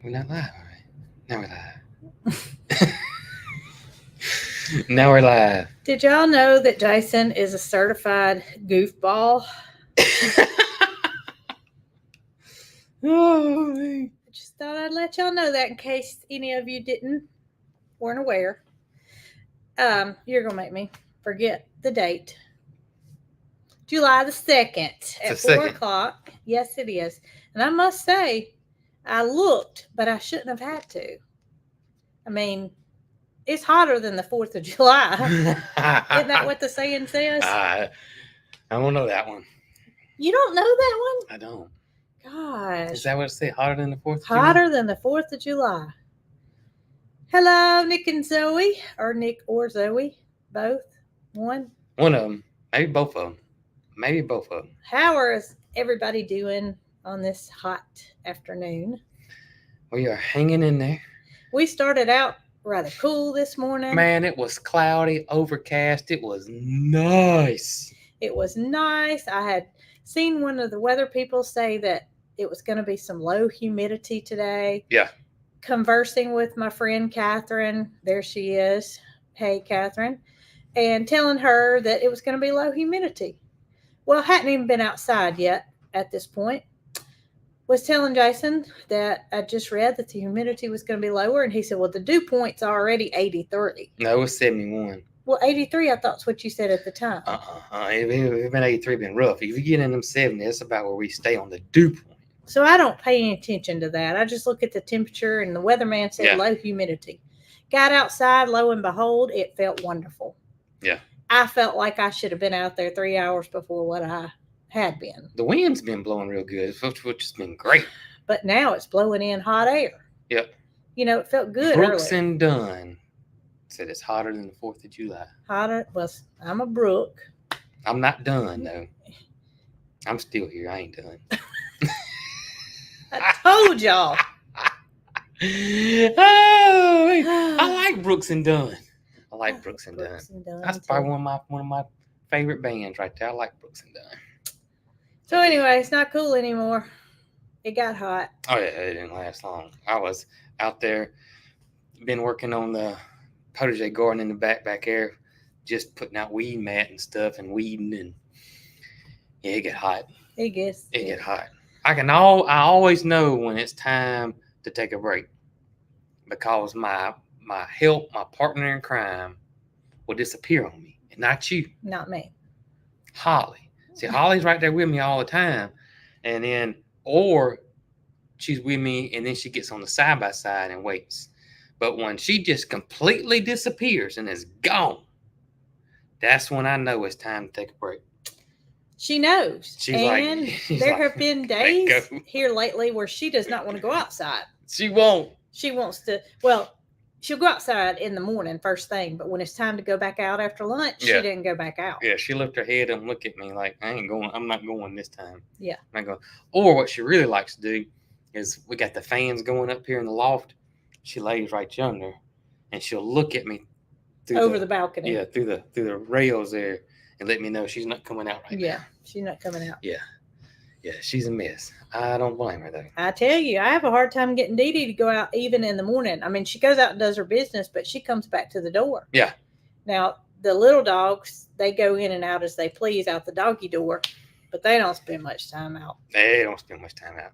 We're not live, all right? Now we're live. Now we're live. Did y'all know that Jason is a certified goofball? Oh, I just thought I'd let y'all know that in case any of you weren't aware. You're gonna make me forget the date. July the 2nd at 4:00. Yes, it is. And I must say, I looked, but I shouldn't have had to. I mean, it's hotter than the 4th of July. Isn't that what the saying says? I don't know that one. You don't know that one? I don't. Gosh. Is that what it say? Hotter than the 4th of July? Hotter than the 4th of July. Hello, Nick and Zoe. Or Nick or Zoe. Both. One. One of them. Maybe both of them. Maybe both of them. How is everybody doing on this hot afternoon? We are hanging in there. We started out rather cool this morning. Man, it was cloudy, overcast. It was nice. It was nice. I had seen one of the weather people say that it was going to be some low humidity today. Yeah. Conversing with my friend Catherine, there she is. Hey, Catherine. And telling her that it was going to be low humidity. Well, I hadn't even been outside yet at this point. Was telling Jason that I just read that the humidity was going to be lower. And he said, well, the dew point's already 83. No, it was 71. Well, 83, I thought is what you said at the time. It's been 83, been rough. If you get in them 70, that's about where we stay on the dew point. So I don't pay any attention to that. I just look at the temperature, and the weatherman said low humidity. Got outside, lo and behold, it felt wonderful. Yeah. I felt like I should have been out there 3 hours before what I had been. The wind's been blowing real good, which has been great. But now it's blowing in hot air. Yep. You know, it felt good Brooks earlier. and Dunn said it's hotter than the 4th of July. Hotter? Well, I'm a Brooke. I'm not done, though. I'm still here. I ain't done. I told y'all. I like Brooks and Dunn. I like Brooks and Dunn. That's probably one of my favorite bands right there. I like Brooks and Dunn. So anyway, it's not cool anymore. It got hot. Oh yeah, it didn't last long. I was out there, been working on the potager garden in the back there, just putting out weed mat and stuff and weeding, and yeah, it get hot. It get hot. I always know when it's time to take a break, because my help, my partner in crime, will disappear on me, and not you. Not me. Holly. See, Holly's right there with me all the time, and then or she's with me, and then she gets on the side by side and waits. But when she just completely disappears and is gone, that's when I know it's time to take a break. She knows. She's there have been days here lately where she does not want to go outside. She won't. She wants to, well, she'll go outside in the morning, first thing, but when it's time to go back out after lunch, she didn't go back out. Yeah, she lift her head and look at me like, I'm not going this time. Yeah. I'm not going. Or what she really likes to do is, we got the fans going up here in the loft. She lays right yonder, and she'll look at me over the balcony. Yeah, through the rails there, and let me know she's not coming out right now. Yeah, she's not coming out. Yeah, she's a mess. I don't blame her, though. I tell you, I have a hard time getting Dee Dee to go out even in the morning. I mean, she goes out and does her business, but she comes back to the door. Yeah. Now, the little dogs, they go in and out as they please out the doggy door, but they don't spend much time out. They don't spend much time out.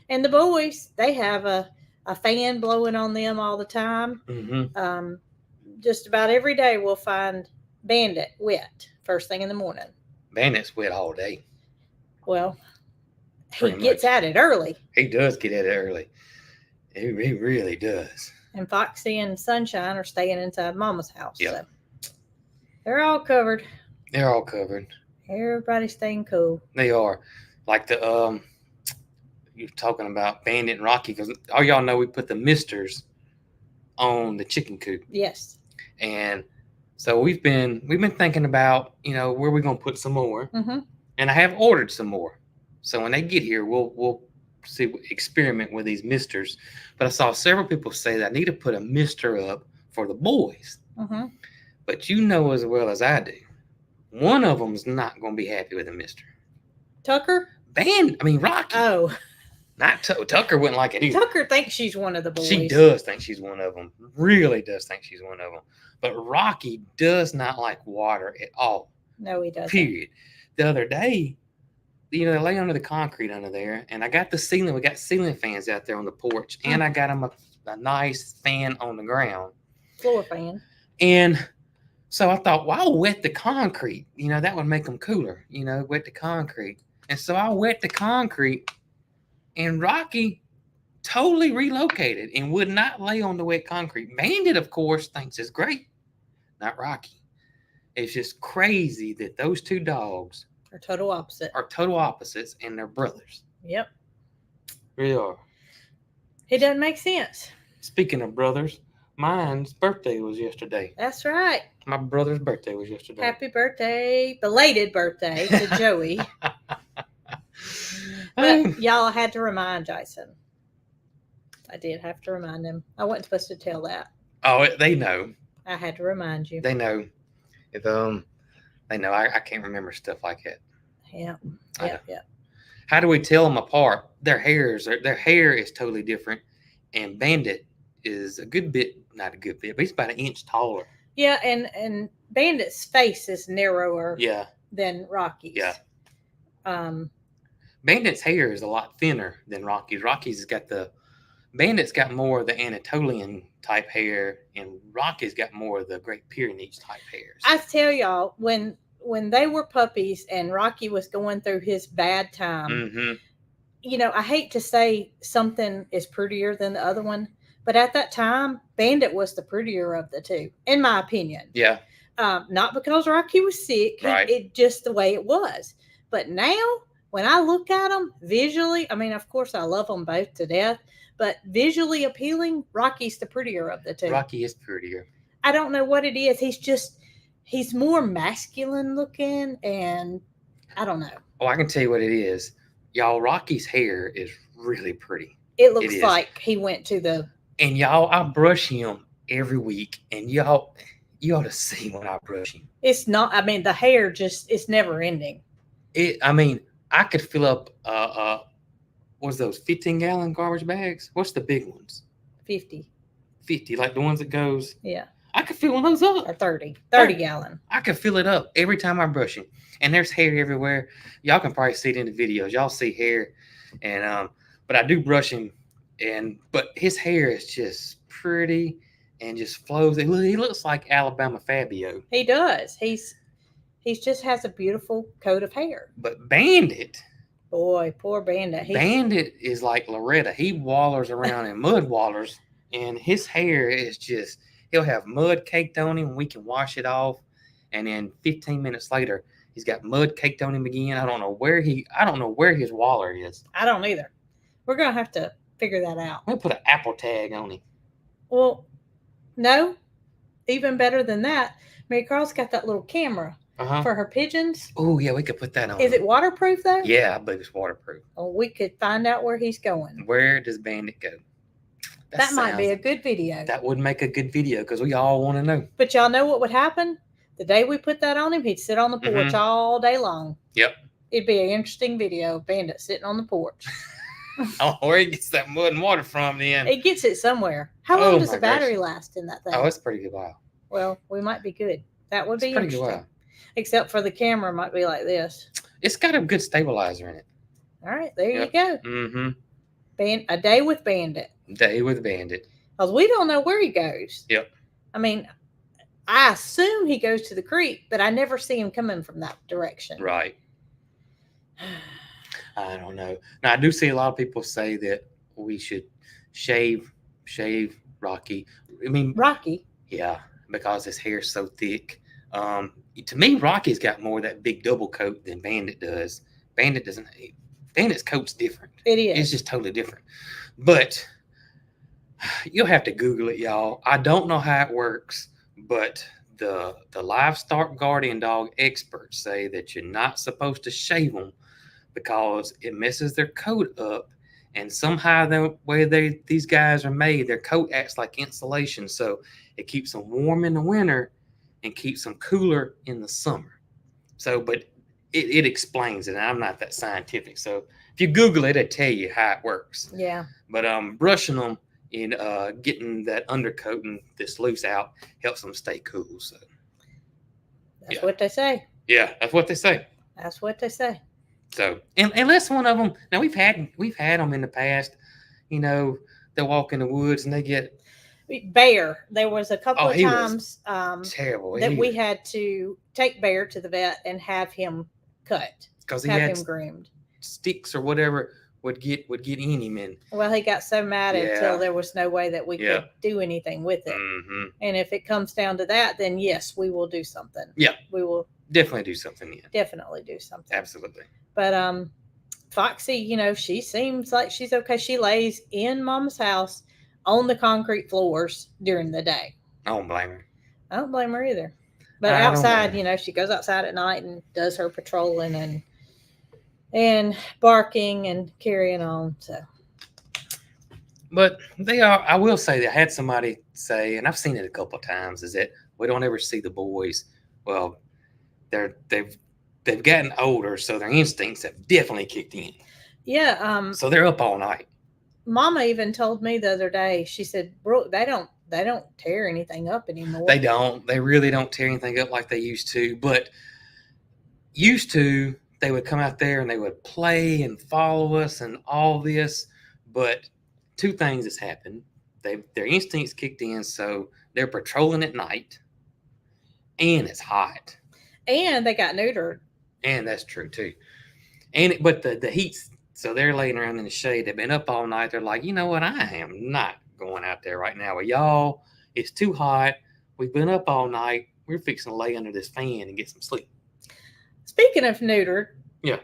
And the boys, they have a fan blowing on them all the time. Mm-hmm. Just about every day we'll find Bandit wet first thing in the morning. Bandit's wet all day. Well, he gets at it early. He does get at it early. He really does. And Foxy and Sunshine are staying inside Mama's house. Yep. So they're all covered. Everybody's staying cool. They are. Like the you're talking about Bandit and Rocky, because all y'all know we put the misters on the chicken coop. Yes. And so we've been thinking about, where we're gonna put some more. Mm-hmm. And I have ordered some more. So when they get here, we'll experiment with these misters. But I saw several people say that I need to put a mister up for the boys. Mm-hmm. But you know as well as I do, one of them is not going to be happy with a mister. Tucker? Rocky. Oh. Not Tucker wouldn't like it either. Tucker thinks she's one of the boys. She does think she's one of them. Really does think she's one of them. But Rocky does not like water at all. No, he doesn't. Period. The other day, they lay under the concrete under there, and I got the ceiling. We got ceiling fans out there on the porch, and I got them a nice fan on the ground. Floor fan. And so I thought, well, I'll wet the concrete. That would make them cooler. Wet the concrete. And so I wet the concrete, and Rocky totally relocated and would not lay on the wet concrete. Bandit, of course, thinks it's great. Not Rocky. It's just crazy that those two dogs are total opposites, and they're brothers. Yep. Really are. It doesn't make sense. Speaking of brothers, mine's birthday was yesterday. That's right. My brother's birthday was yesterday. Happy birthday, belated birthday to Joey. But y'all had to remind Jason. I did have to remind him. I wasn't supposed to tell that. Oh, they know. I had to remind you. They know. If they know. I can't remember stuff like that. Yeah. How do we tell them apart? Their hair is totally different, and Bandit is a good bit, not a good bit, but he's about an inch taller. Yeah, and Bandit's face is narrower. Yeah. Than Rocky's. Yeah. Bandit's hair is a lot thinner than Rocky's. Bandit's got more of the Anatolian type hair, and Rocky's got more of the Great Pyrenees type hairs. I tell y'all, when they were puppies and Rocky was going through his bad time, I hate to say something is prettier than the other one, but at that time, Bandit was the prettier of the two, in my opinion. Yeah. Not because Rocky was sick, right. It just the way it was. But now, when I look at them visually, I mean, of course, I love them both to death, but visually appealing, Rocky's the prettier of the two. Rocky is prettier. I don't know what it is. He's more masculine looking, and I don't know. Oh, I can tell you what it is. Y'all, Rocky's hair is really pretty. It looks like he went to the... And y'all, I brush him every week, and you ought to see when I brush him. It's not, I mean, the hair it's never ending. I could fill up, what's those 15-gallon garbage bags? What's the big ones? 50, like the ones that goes. Yeah. I could fill one of those up. Or 30 gallon. I could fill it up every time I brush him. And there's hair everywhere. Y'all can probably see it in the videos. Y'all see hair. And but I do brush him, but his hair is just pretty and just flows. He looks like Alabama Fabio. He does. He's just has a beautiful coat of hair. But Bandit, boy, poor Bandit. Bandit is like Loretta. He wallers around in mud wallers, and his hair is just, he'll have mud caked on him, and we can wash it off. And then 15 minutes later, he's got mud caked on him again. I don't know where his waller is. I don't either. We're gonna have to figure that out. We'll put an Apple tag on him. Well, no, even better than that. Mary Carl's got that little camera for her pigeons. Oh yeah, we could put that on. Is it waterproof though? Yeah, I believe it's waterproof. Well, we could find out where he's going. Where does Bandit go? That might be a good video. That would make a good video because we all want to know. But y'all know what would happen? The day we put that on him, he'd sit on the porch all day long. Yep. It'd be an interesting video of Bandit sitting on the porch. Oh, where he gets that mud and water from then. He gets it somewhere. How long does the battery last in that thing? Oh, it's a pretty good while. Well, we might be good. That would be pretty interesting. good while. Except for the camera might be like this. It's got a good stabilizer in it. All right, there you go. Mm-hmm. A day with Bandit. Day with Bandit. Because we don't know where he goes. Yep. I mean, I assume he goes to the creek, but I never see him coming from that direction. Right. I don't know. Now, I do see a lot of people say that we should shave Rocky. I mean, Rocky? Yeah, because his hair's so thick. To me, Rocky's got more of that big double coat than Bandit does. Bandit doesn't. Bandit's coat's different. It is. It's just totally different. But you'll have to Google it, y'all. I don't know how it works, but the livestock guardian dog experts say that you're not supposed to shave them because it messes their coat up. And somehow the way these guys are made, their coat acts like insulation. So it keeps them warm in the winter and keeps them cooler in the summer. So, but it explains it. And I'm not that scientific. So If you Google it, it'll tell you how it works. Yeah. But brushing them and getting that undercoat and this loose out helps them stay cool. So That's Yeah. what they say. yeah, that's what they say. That's what they say. So and unless one of them, now we've had them in the past. You know, they walk in the woods and they get Bear, there was a couple Oh, of he was times terrible that we had to take Bear to the vet and have him cut, because he have had him groomed. sticks or whatever would get in him and Well, he got so mad Yeah. until there was no way that we Yeah. could do anything with it. mhm, And if it comes down to that, then yes, we will do something. Yeah. We will definitely do something. Yeah, definitely do something. absolutely. But Foxy, you know, she seems like she's okay. She lays in Mama's house on the concrete floors during the day. I don't blame her. I don't blame her either. But I don't outside, blame you know, she goes outside at night and does her patrolling and barking and carrying on. So But they are. I will say that I had somebody say, and I've seen it a couple of times, is that we don't ever see the boys. Well, they've gotten older, so their instincts have definitely kicked in. yeah, So they're up all night. Mama even told me the other day. She said, "Brooke, they don't tear anything up anymore." They don't. They really don't tear anything up like they used to. But used to, they would come out there and they would play and follow us and all this. But two things has happened. Their instincts kicked in, so they're patrolling at night, and it's hot, And they got neutered. and that's true too. But the heat's so they're laying around in the shade. They've been up all night. They're like, you know what? I am not going out there right now with y'all. It's too hot. We've been up all night. We're fixing to lay under this fan and get some sleep. Speaking of neutered, Yeah.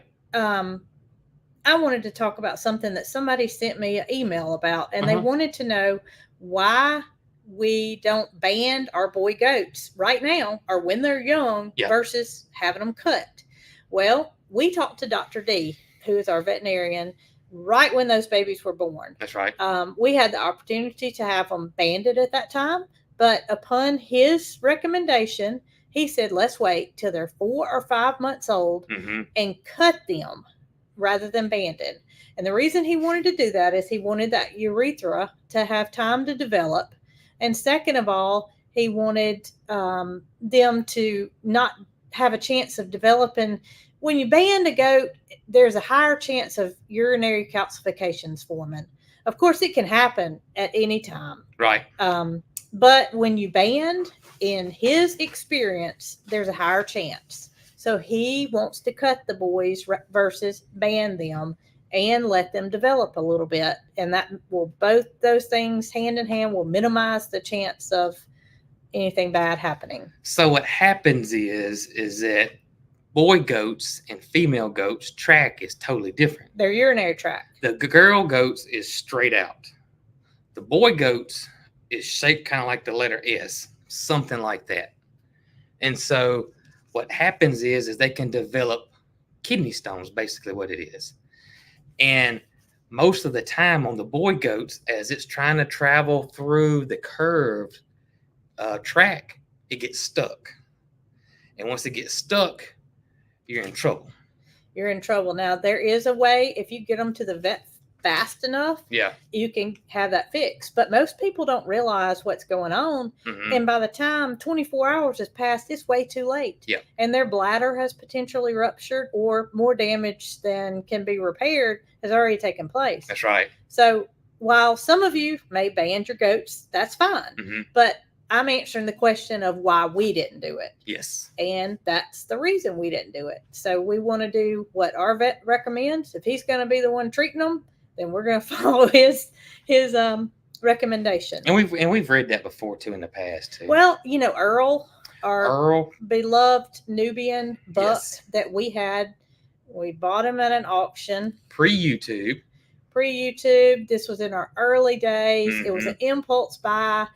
I wanted to talk about something that somebody sent me an email about, and they Uh-huh. wanted to know why we don't band our boy goats right now or when they're young Yeah. versus having them cut. Well, we talked to Dr. D, who is our veterinarian, right when those babies were born. That's right. We had the opportunity to have them banded at that time, but upon his recommendation, he said, let's wait till they're 4 or 5 months old Mm-hmm. and cut them rather than banded. And the reason he wanted to do that is he wanted that urethra to have time to develop. And second of all, he wanted them to not have a chance of developing. When you band a goat, there's a higher chance of urinary calcifications forming. Of course, it can happen at any time. Right. But when you band, in his experience, there's a higher chance. So he wants to cut the boys versus band them and let them develop a little bit. And that will, both those things hand in hand, will minimize the chance of anything bad happening. So what happens is that boy goats and female goats track is totally different. Their urinary tract. The girl goats is straight out. The boy goats is shaped kind of like the letter S, something like that. And so what happens is they can develop kidney stones, basically what it is. And most of the time on the boy goats, as it's trying to travel through the curved track, it gets stuck. And once it gets stuck, you're in trouble. You're in trouble. Now, there is a way, if you get them to the vet fast enough, Yeah. you can have that fixed. But most people don't realize what's going on. Mm-hmm. And by the time 24 hours has passed, it's way too late. Yeah. And their bladder has potentially ruptured, or more damage than can be repaired has already taken place. That's right. So while some of you may band your goats, that's fine. Mm-hmm. But I'm answering the question of why we didn't do it. Yes. And that's the reason we didn't do it. So we want to do what our vet recommends. If he's going to be the one treating them, then we're going to follow his recommendation. And we've read that before too in the past too. Well, you know, Earl, our Earl, beloved Nubian buck Yes. that we had, we bought him at an auction. pre-YouTube. Pre-YouTube. This was in our early days. It was an impulse buy.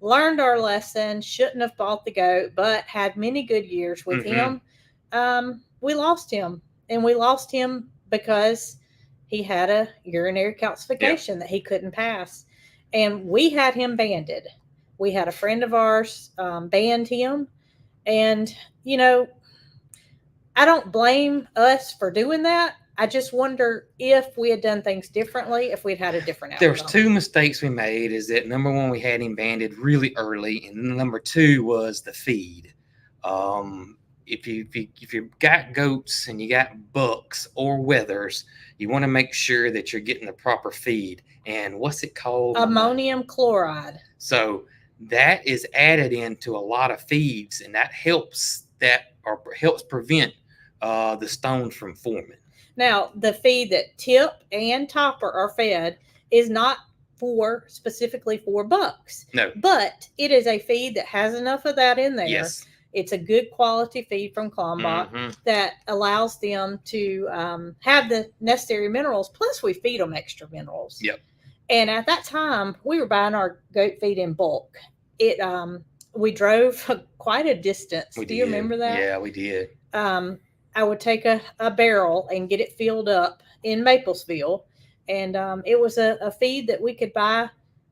Learned our lesson. Shouldn't have bought the goat, but had many good years with him. We lost him, and we lost him because he had a urinary calcification that he couldn't pass, and we had him banded. We had a friend of ours band him, and you know, I don't blame us for doing that. I just wonder if we had done things differently, if we'd had a different outcome. There's two mistakes we made. Is that number one, we had him banded really early, and number two was the feed. If you got goats and you got bucks or wethers, you want to make sure that you're getting the proper feed. And what's it called? Ammonium chloride. So that is added into a lot of feeds, and that helps prevent the stones from forming. Now, the feed that Tip and Topper are fed is not specifically for bucks. No. But it is a feed that has enough of that in there. Yes. It's a good quality feed from Kalmbach that allows them to have the necessary minerals. Plus, we feed them extra minerals. Yep. And at that time, we were buying our goat feed in bulk. We drove quite a distance. Do you remember that? Yeah, we did. I would take a barrel and get it filled up in Maplesville. And it was a feed that we could buy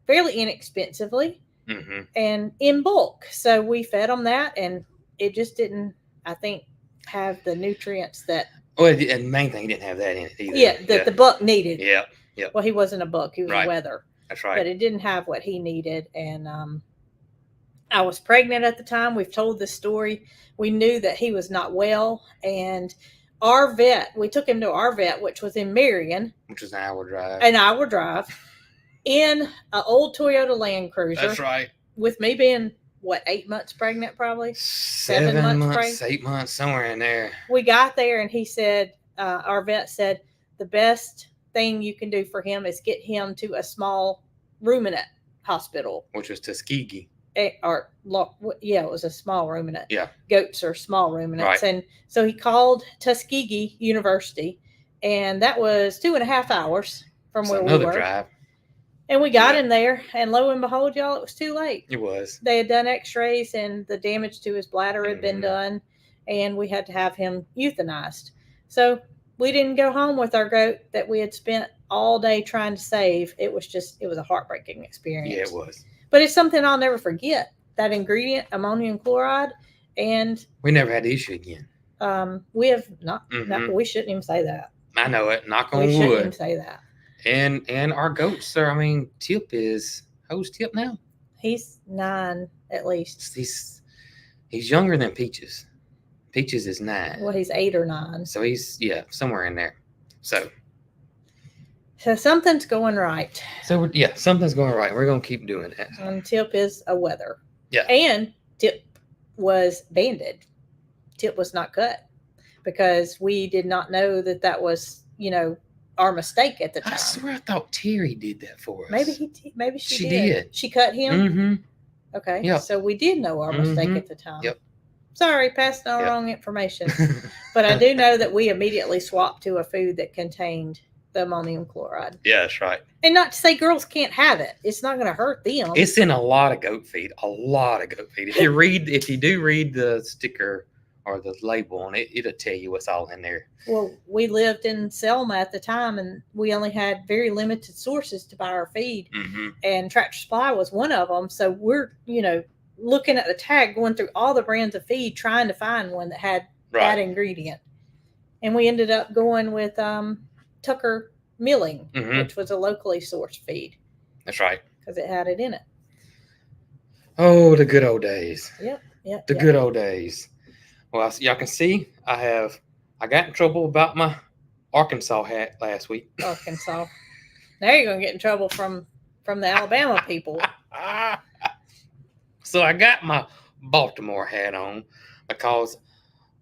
fairly inexpensively and in bulk. So we fed them that, and it just didn't, I think, have the nutrients that. Well, the main thing, he didn't have that in it either. Yeah, the buck needed. Yeah. Yep. Well, he wasn't a buck, he was a wether. That's right. But it didn't have what he needed. And I was pregnant at the time. We've told this story. We knew that he was not well. And our vet, we took him to our vet, which was in Marion. Which was an hour drive. In an old Toyota Land Cruiser. That's right. With me being, 8 months pregnant probably? 7 months, pregnant. 8 months, somewhere in there. We got there and he said, our vet said, the best thing you can do for him is get him to a small ruminant hospital. Which was Tuskegee. It was a small ruminant. Yeah. Goats are small ruminants. Right. And so he called Tuskegee University, and that was 2.5 hours from where we were. Another drive. And we got him there, and lo and behold, y'all, it was too late. It was. They had done x-rays, and the damage to his bladder had been done, and we had to have him euthanized. So we didn't go home with our goat that we had spent all day trying to save. It was a heartbreaking experience. Yeah, it was. But it's something I'll never forget. That ingredient, ammonium chloride, and we never had the issue again. We have not. We shouldn't even say that. I know it. Knock on wood. We shouldn't even say that. And our goats are. I mean, Tip is. How's Tip now? He's 9 at least. He's younger than Peaches. Peaches is 9. Well, he's 8 or 9. So he's somewhere in there. So something's going right. So something's going right. We're gonna keep doing that. And Tip is a wether. Yeah. And Tip was banded. Tip was not cut because we did not know that was, our mistake at the time. I swear I thought Terry did that for us. Maybe she did. She cut him. Mm-hmm. Okay. Yep. So we did know our mistake at the time. Yep. Sorry, passing on wrong information. But I do know that we immediately swapped to a food that contained the ammonium chloride. Yeah, that's right. And not to say girls can't have it. It's not going to hurt them. It's in a lot of goat feed. A lot of goat feed. If you do read the sticker or the label on it, it'll tell you what's all in there. Well, we lived in Selma at the time, and we only had very limited sources to buy our feed. And Tractor Supply was one of them. So we're, looking at the tag, going through all the brands of feed, trying to find one that had that ingredient. And we ended up going with Tucker Milling, which was a locally sourced feed. That's right. Because it had it in it. Oh, the good old days. Yep. The good old days. Well, y'all can see I got in trouble about my Arkansas hat last week. Arkansas. Now you're going to get in trouble from the Alabama people. So I got my Baltimore hat on because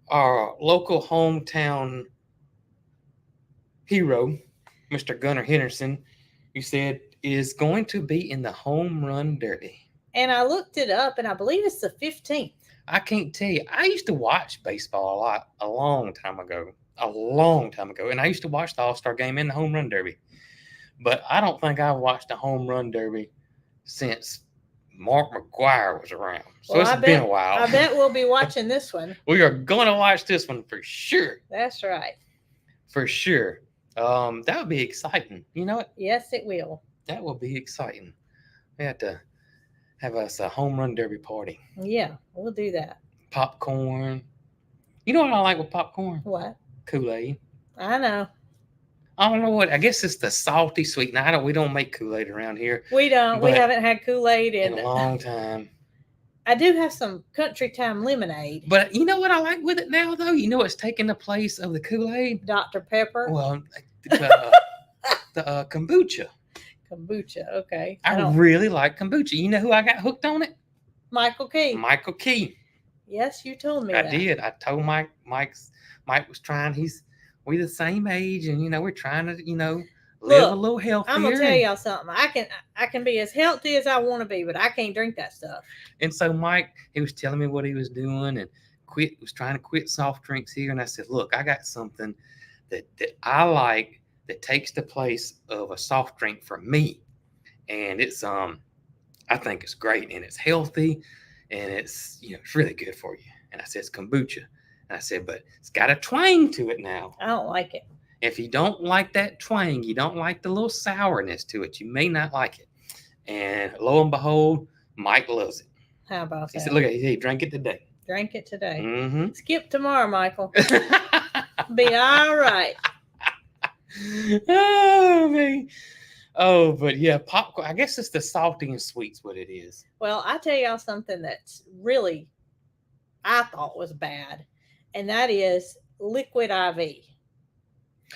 our local hometown hero, Mr. Gunnar Henderson, you said, is going to be in the Home Run Derby. And I looked it up, and I believe it's the 15th. I can't tell you. I used to watch baseball a long time ago. And I used to watch the All-Star Game and the Home Run Derby. But I don't think I've watched the Home Run Derby since Mark McGwire was around. So it's been a while. I bet we'll be watching this one. We are going to watch this one for sure. That's right. For sure. That would be exciting. You know what? Yes, it will. That will be exciting. We have to have us a home run derby party. Yeah, we'll do that. Popcorn. You know what I like with popcorn? What? Kool-Aid. I know. I don't know what. I guess it's the salty sweet. Now we don't make Kool-Aid around here We don't. We But- haven't had Kool-Aid in in a long time. I do have some Country Time lemonade. But you know what I like with it now, though? You know what's taking the place of the Kool-Aid? Dr. Pepper. Well, the kombucha. Kombucha. Okay. I don't. really like kombucha. You know who I got hooked on it? Michael Key. Michael Key. Yes, you told me I that. did. I told Mike. Mike was trying. We the same age, and we're trying to live Look, a little healthier. I'm gonna tell y'all something. I can be as healthy as I want to be, but I can't drink that stuff. And so Mike, he was telling me what he was doing and was trying to quit soft drinks here. And I said, look, I got something that I like that takes the place of a soft drink for me. And it's I think it's great and it's healthy and it's it's really good for you. And I said, it's kombucha. And I said, but it's got a twang to it now. I don't like it. If you don't like that twang, you don't like the little sourness to it, you may not like it. And lo and behold, Mike loves it. How about He that? said, look, he drank it today. Drink it today. Mm-hmm. Skip tomorrow, Michael. Be all right. Oh, man. Oh, but yeah, popcorn. I guess it's the salty and sweet's what it is. Well, I tell y'all something that's really I thought was bad, and that is liquid IV.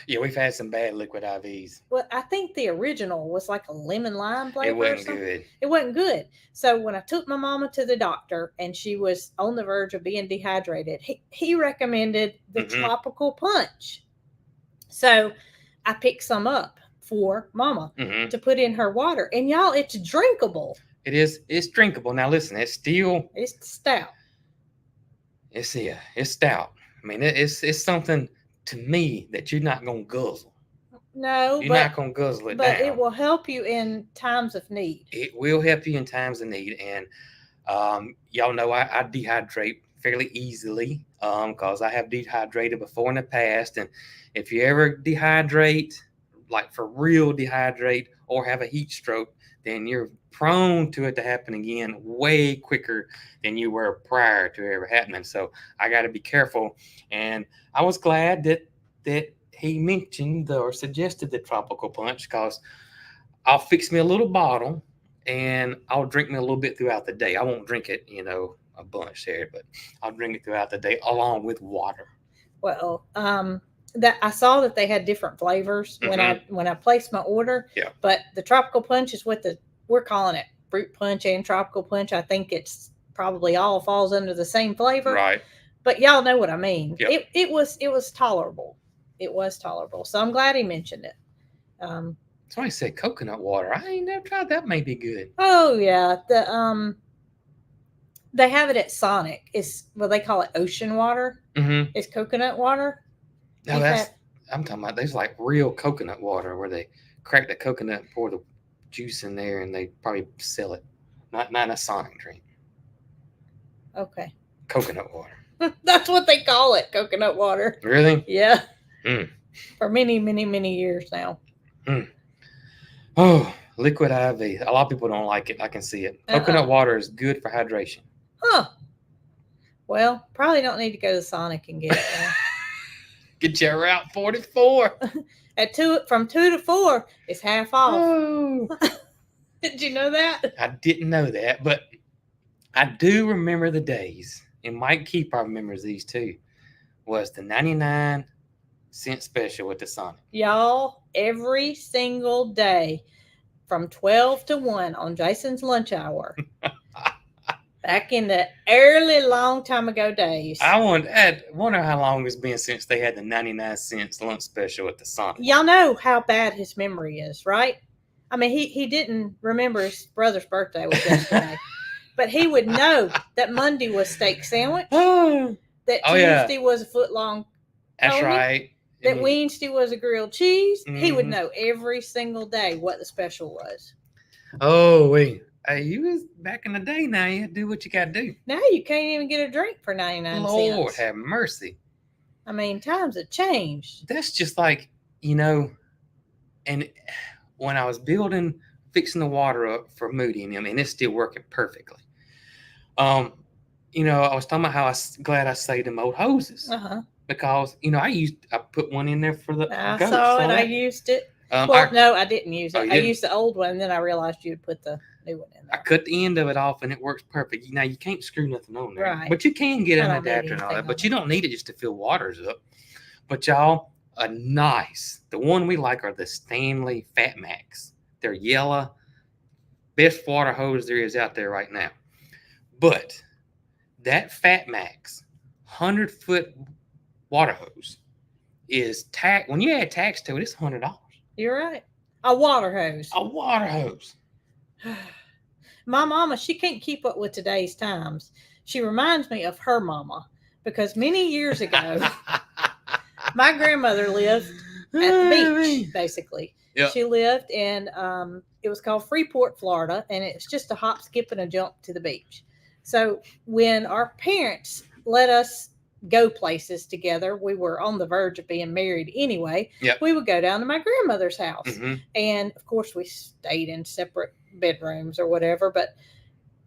Yeah, we've had some bad liquid IVs. Well, I think the original was like a lemon lime flavor. It or wasn't something. good. It wasn't good. So when I took my mama to the doctor and she was on the verge of being dehydrated, he recommended the Mhm. tropical punch. So I picked some up for mama Mm-hmm. to put in her water. And y'all, it's drinkable. It is. It's drinkable. Now listen, it's still. It's stout. It's stout. I mean, it's something to me that you're not gonna guzzle. No, You're not gonna guzzle it but down. it will help you in times of need. It will help you in times of need. And y'all know I dehydrate fairly easily because I have dehydrated before in the past. And if you ever dehydrate, like for real dehydrate or have a heat stroke, then you're prone to it to happen again way quicker than you were prior to it ever happening. So I got to be careful. And I was glad that he mentioned or suggested the tropical punch because I'll fix me a little bottle and I'll drink me a little bit throughout the day. I won't drink it, a bunch there, but I'll drink it throughout the day along with water. Well, that I saw that they had different flavors when I placed my order. Yeah. But the tropical punch is what we're calling it fruit punch and tropical punch. I think it's probably all falls under the same flavor. Right. But y'all know what I mean. Yep. It was tolerable. It was tolerable. So I'm glad he mentioned it. Somebody said coconut water. I ain't never tried that. May be good. Oh yeah. They have it at Sonic. It's they call it ocean water. Mm-hmm. It's coconut water. No, I'm talking about. There's like real coconut water where they crack the coconut and pour the juice in there, and they probably sell it. Not a Sonic drink. Okay. Coconut water. That's what they call it, coconut water. Really? Yeah. Mm. For many, many, many years now. Oh, liquid IV. A lot of people don't like it. I can see it. Coconut water is good for hydration. Huh. Well, probably don't need to go to Sonic and get it. Get your Route 44. From 2 to 4, it's half off. Oh, Did you know that? I didn't know that, but I do remember the days, and Mike Key probably remembers these too, was the 99-cent special with the Sonic. Y'all, every single day from 12 to 1 on Jason's lunch hour. Back in the early, long time ago days. I wonder how long it's been since they had the 99-cent lunch special at the Sonic. Y'all know how bad his memory is, right? I mean, he didn't remember his brother's birthday was yesterday. But he would know that Monday was steak sandwich, that Tuesday was a foot-long That's pony, right. that Wednesday was a grilled cheese. He would Mhm. know every single day what the special was. Oh, wait. Hey, you was back in the day now. You do what you got to do. Now you can't even get a drink for 99 Lord cents. have mercy. I mean, times have changed. That's just like, and when I was fixing the water up for Moody and them, and it's still working perfectly. I was talking about how glad I saved them old hoses. Uh-huh. because I put one in there for the I goats. saw so it. I that- used it. um, Well, I, no, I didn't use Oh, it. you I didn't? used the old one, and then I realized you'd put the new one in I there. cut the end of it off, and it works perfect. Now you can't screw nothing on there, Right. but you can get I an don't need adapter and all that. anything But on you don't need it just to fill waters up. But y'all, the one we like are the Stanley Fat Max. They're yellow, best water hose there is out there right now. But that Fat Max 100-foot water hose is tax. When you add tax to it, it's $100. You're right. A water hose. A water hose. My mama, she can't keep up with today's times. She reminds me of her mama because many years ago, my grandmother lived at the beach, basically. Yep. She lived in, it was called Freeport, Florida, and it's just a hop, skip, and a jump to the beach. So when our parents let us go places together, we were on the verge of being married anyway. Yep. We would go down to my grandmother's house. Mm-hmm. And of course, we stayed in separate bedrooms or whatever. But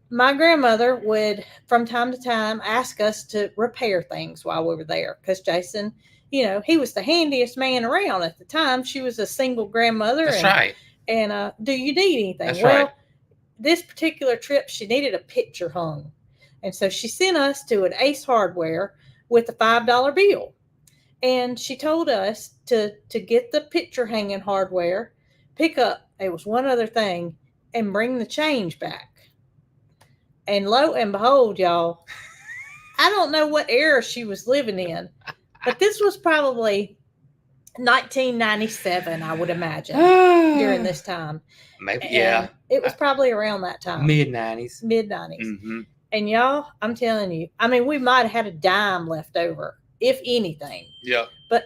my grandmother would, from time to time, ask us to repair things while we were there because Jason, he was the handiest man around at the time. She was a single grandmother. That's right. And do you need anything? That's well, right. This particular trip, she needed a picture hung. And so she sent us to an Ace Hardware with a $5 bill. And she told us to get the picture hanging hardware, pick up, it was one other thing, and bring the change back. And lo and behold, y'all, I don't know what era she was living in, but this was probably 1997, I would imagine, during this time. Maybe, And yeah. it was probably around that time. Mid-90s. Mid-90s. Mm-hmm. And y'all, I'm telling you, I mean, we might have had a dime left over, if anything. Yeah. But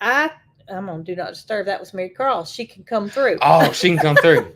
I'm on Do Not Disturb. That was Mary Carl. She can come through. Oh, she can come through.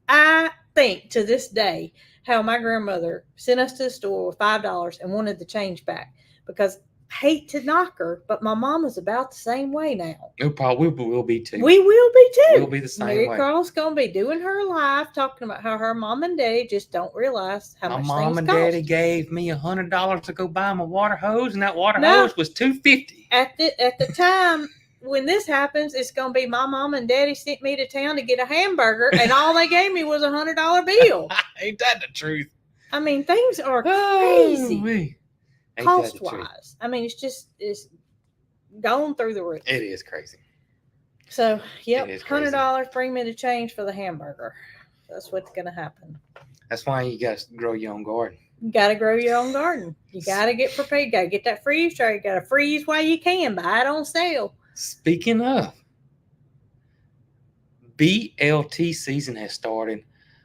I think to this day how my grandmother sent us to the store with $5 and wanted the change back because I hate to knock her, but my mama's about the same way now. We probably will be too. We will be too. We'll be the same Mary way. Carl's gonna be doing her live talking about how her mom and daddy just don't realize how My much mom things and cost. daddy gave me $100 to go buy my water hose, and that water No. hose was $250. At the time when this happens, it's gonna be my mom and daddy sent me to town to get a hamburger, and all they gave me was $100 bill. Ain't that the truth? I mean, things are crazy Ooh-wee. Ain't that cost the truth? wise. I mean, it's gone through the roof. It is crazy. So, yep, It is crazy. $100 bring me the change for the hamburger. That's what's gonna happen. That's why you got to grow your own garden. You gotta grow your own garden. You gotta get prepared. You gotta get that freeze tray. You gotta freeze while you can. Buy it on sale. Speaking of, BLT season has started.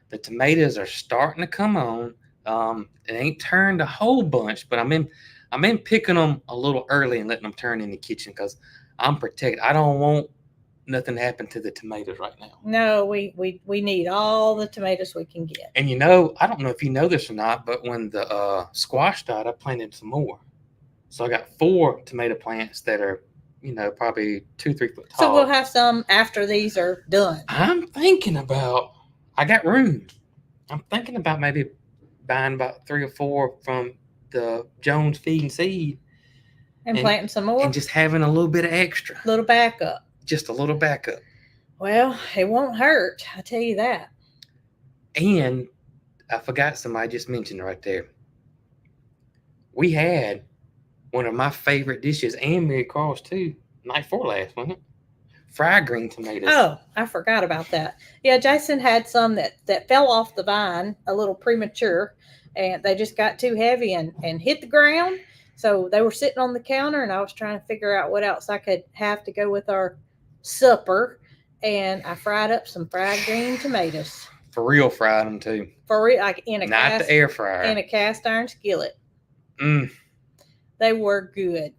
The tomatoes are starting to come on. It ain't turned a whole bunch, but I'm in picking them a little early and letting them turn in the kitchen because I'm protected. I don't want nothing to happen to the tomatoes right now. No, we need all the tomatoes we can get. And I don't know if you know this or not, but when the squash died, I planted some more. So I got 4 tomato plants that are, probably 2-3 foot tall. So we'll have some after these are done. I'm thinking about, I got room. I'm thinking about maybe buying about 3 or 4 from the Jones Feed and Seed And planting some more. and just having a little bit of extra. Little backup. Just a little backup. Well, it won't hurt. I tell you that. And I forgot somebody just mentioned right there. We had one of my favorite dishes, and Mary Carl's too, night before last, wasn't it? Fried green tomatoes. Oh, I forgot about that. Yeah, Jason had some that fell off the vine a little premature, and they just got too heavy and hit the ground. So they were sitting on the counter, and I was trying to figure out what else I could have to go with our supper. And I fried up some fried green tomatoes. For real, fried them too. For real, like in a Not the air fryer. in a cast iron skillet. Mm, They were good.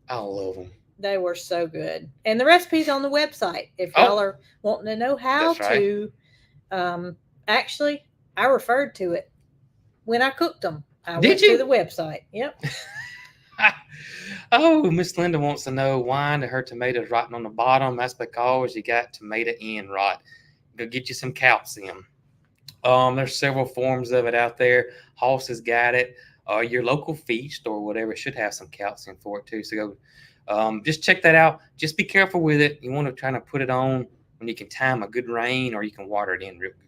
I love them. They were so good. And the recipe's on the website. If y'all are wanting to know how That's right. to, actually, I referred to it when I cooked them. I Did went you? to the website. Yep. Oh, Miss Linda wants to know why her tomatoes rotting on the bottom. That's because you got tomato end rot. Go get you some calcium. There's several forms of it out there. Hoss has got it. your local feed store, whatever, should have some calcium for it too. So go, just check that out. Just be careful with it. You want to try to put it on when you can time a good rain, or you can water it in real good.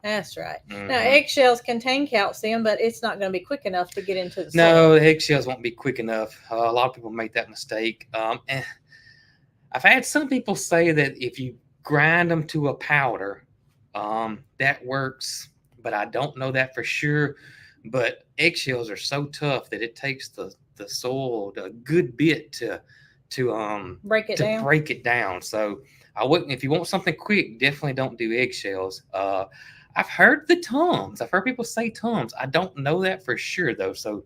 That's right. Now, Mhm. eggshells contain calcium, but it's not going to be quick enough to get into the soil. No, the eggshells won't be quick enough. A lot of people make that mistake. And I've had some people say that if you grind them to a powder, that works, but I don't know that for sure. But eggshells are so tough that it takes the soil a good bit to Break it down. break it down. So I wouldn't, if you want something quick, definitely don't do eggshells. I've heard the Tums. I've heard people say Tums. I don't know that for sure though. So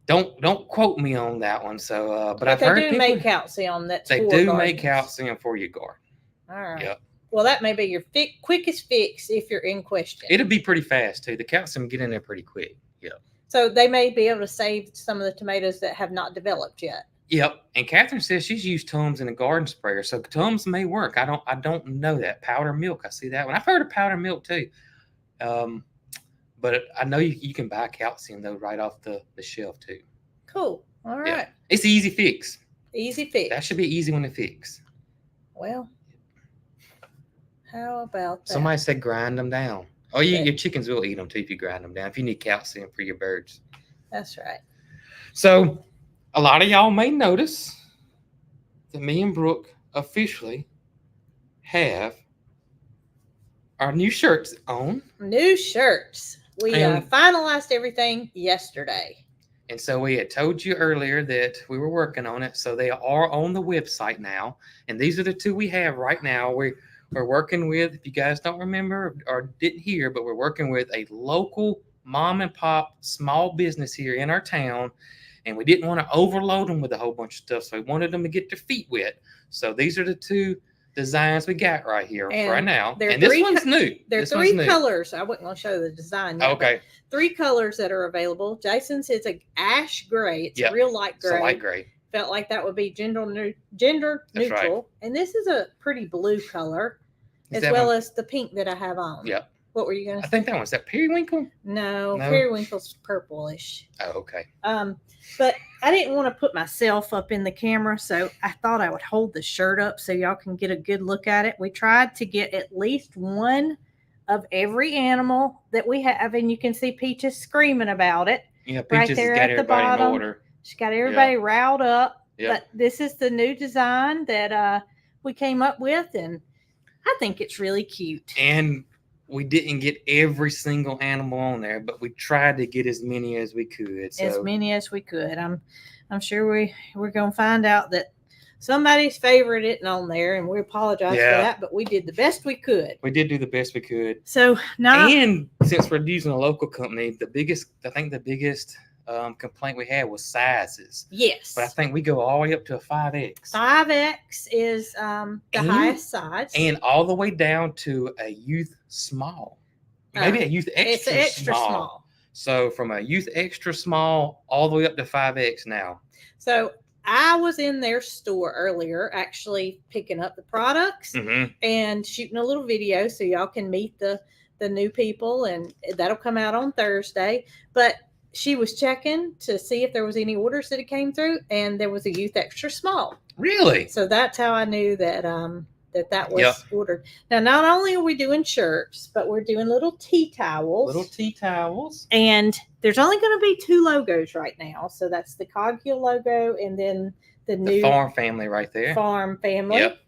don't quote me on that one. So but I've they heard do people make calcium. That's they for do gardens. make calcium for your garden. All right. Yep. Well, that may be your quickest fix if you're in question. It'll be pretty fast too. The calcium get in there pretty quick. Yep. So they may be able to save some of the tomatoes that have not developed yet. Yep. And Catherine says she's used Tums in a garden sprayer, so Tums may work. I don't know that. Powder milk, I see that one. I've heard of powder milk too. But I know you can buy calcium though right off the shelf too. Cool. All right. Yeah. It's an easy fix. Easy fix. That should be an easy one to fix. Well, how about that? Somebody said grind them down. Oh, your chickens will eat them too if you grind them down. If you need calcium for your birds. That's right. So, a lot of y'all may notice that me and Brooke officially have our new shirts on. New shirts. We And- finalized everything yesterday. And so we had told you earlier that we were working on it. So they are on the website now. And these are the two we have right now. We're working with, if you guys don't remember or didn't hear, but we're working with a local mom and pop small business here in our town. And we didn't want to overload them with a whole bunch of stuff. So we wanted them to get their feet wet. So these are the two designs we got right here And right now. there are And this three one's new. There are This one's three new. colors. I wasn't going to show the design yet. Okay. 3 colors that are available. Jason's is a ash gray. It's Yep. a real light It's a gray. light gray. Felt like that would be gender That's right. neutral. And this is a pretty blue color, Is as that well one- as the pink that I have on. Yep. What were you going I to say? think that one's that periwinkle. No, No? periwinkle's purplish. Oh, okay. But I didn't want to put myself up in the camera, so I thought I would hold the shirt up so y'all can get a good look at it. We tried to get at least one of every animal that we have, and you can see Peaches screaming about it. Yeah, Right Peaches there has got at the everybody in bottom. order. She got everybody riled up. Yeah. But this is the new design that we came up with, and I think it's really cute. And we didn't get every single animal on there, but we tried to get as many as we could. So As many as we could. I'm sure we're gonna find out that somebody's favorite isn't on there, and we apologize for Yeah. that, but we did the best we could. we did do the best we could. So now And since we're using a local company, the biggest complaint we had was sizes. yes. But I think we go all the way up to a 5X 5X is the And- highest size. and all the way down to a youth small. Maybe a youth extra it's an extra small. So from a youth extra small all the way up to 5X now. So I was in their store earlier, actually picking up the products Mm-hmm. and shooting a little video so y'all can meet the new people, and that'll come out on Thursday. But she was checking to see if there was any orders that it came through, and there was a youth extra small. Really? So that's how I knew that that was Yep. ordered. Now, not only are we doing shirts, but we're doing little tea towels. Little tea towels. And there's only going to be 2 logos right now. So that's the Coghill logo and then the The new farm family right there. farm family. Yep.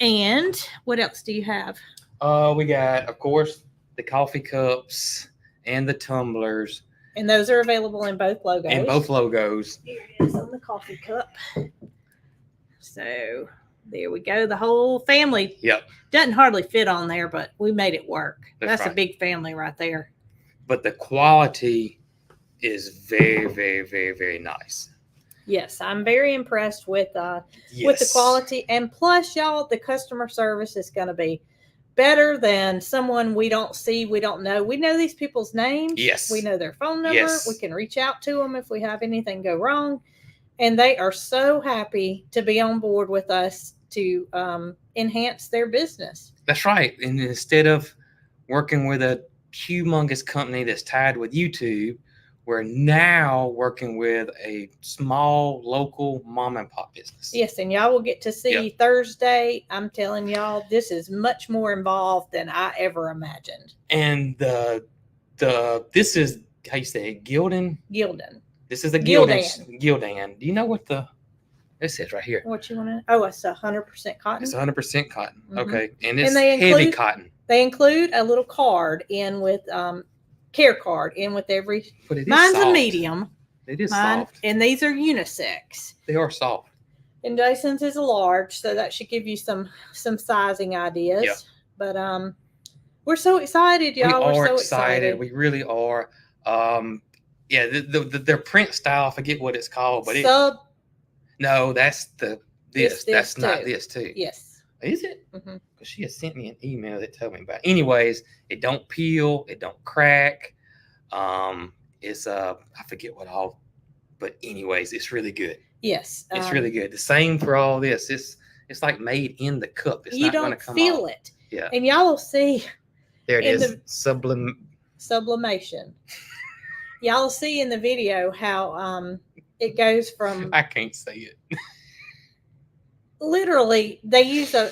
And what else do you have? We got, of course, the coffee cups and the tumblers And those are available in both logos. and both logos. Here it is on the coffee cup. So there we go. The whole family. Yep. Doesn't hardly fit on there, but we made it work. That's That's a right. big family right there. But the quality is very, very, very, very nice. Yes, I'm very impressed with the Yes. quality, and plus, y'all, the customer service is going to be better than someone we don't see, we don't know. We know these people's names. Yes. We know their phone number. Yes. We can reach out to them if we have anything go wrong, and they are so happy to be on board with us to enhance their business. That's right. And instead of working with a humongous company that's tied with YouTube. We're now working with a small local mom and pop business. Yes, and y'all will get to see Yep. Thursday. I'm telling y'all, this is much more involved than I ever imagined. And this is how you say it, Gildan. Gildan. This is the Gildan. Gildan. Do you know what it says right here? What you want to? Oh, it's 100% cotton. It's 100% cotton. Mhm. Okay, and it's they heavy include- cotton. They include a little card in with care card in with every. But it is Mine's soft. a medium. It is Mine, soft. and these are unisex. They are soft. And Jason's is a large, so that should give you some sizing ideas. Yeah. But we're so excited, y'all. We We're are so excited. We really are. Yeah, their print style, I forget what it's called, but no, that's this. It's this That's not too. this too. Yes. Is it? Mhm. Because she has sent me an email that told me about. Anyways, it don't peel, it don't crack. It's I forget what all, but anyways, it's really good. Yes. It's really good. The same for all this. It's like made in the cup. It's you not going to don't come feel off. it. Yeah. And y'all will see There it in is. the- sublimation. Y'all will see in the video how it goes from I can't say it. literally they use a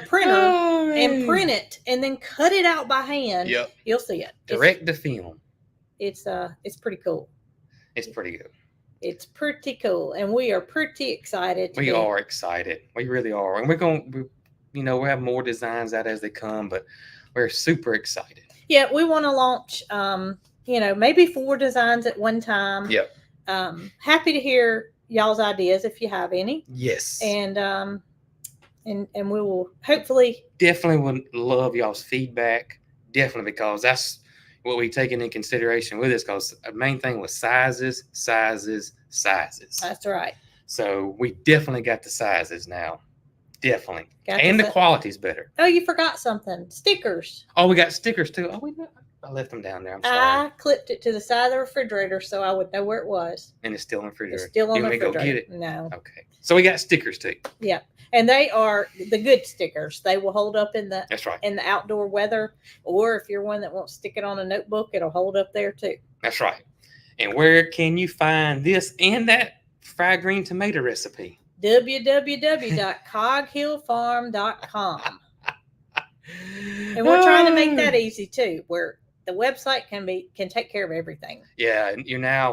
printer Oh, and man. print it and then cut it out by hand. Yep. You'll see it. Direct to film. It's pretty cool. It's pretty good. It's pretty cool, and we are pretty excited. We are excited. We really are, and we'll have more designs out as they come, but we're super excited. Yeah, we want to launch. Maybe 4 designs at one time. Yep. Happy to hear y'all's ideas if you have any, Yes. and we will hopefully. Definitely would love y'all's feedback. Definitely, because that's what we taken in consideration with this. Because the main thing was sizes. That's right. So we definitely got the sizes now. Definitely. Got And the the- quality's better. Oh, you forgot something. Stickers. Oh, we got stickers too. Oh, I left them down there. I'm sorry. I clipped it to the side of the refrigerator so I would know where it was. And it's still in the It's refrigerator. still on You the want me to go refrigerator. get it? No. Okay. So we got stickers too. And they are the good stickers. They will hold up in the That's right. outdoor weather, or if you're one that won't stick it on a notebook, it'll hold up there too. That's right. And where can you find this and that fried green tomato recipe? www.coghillfarm.com. And we're trying to make that easy too, where the website can take care of everything. Yeah, and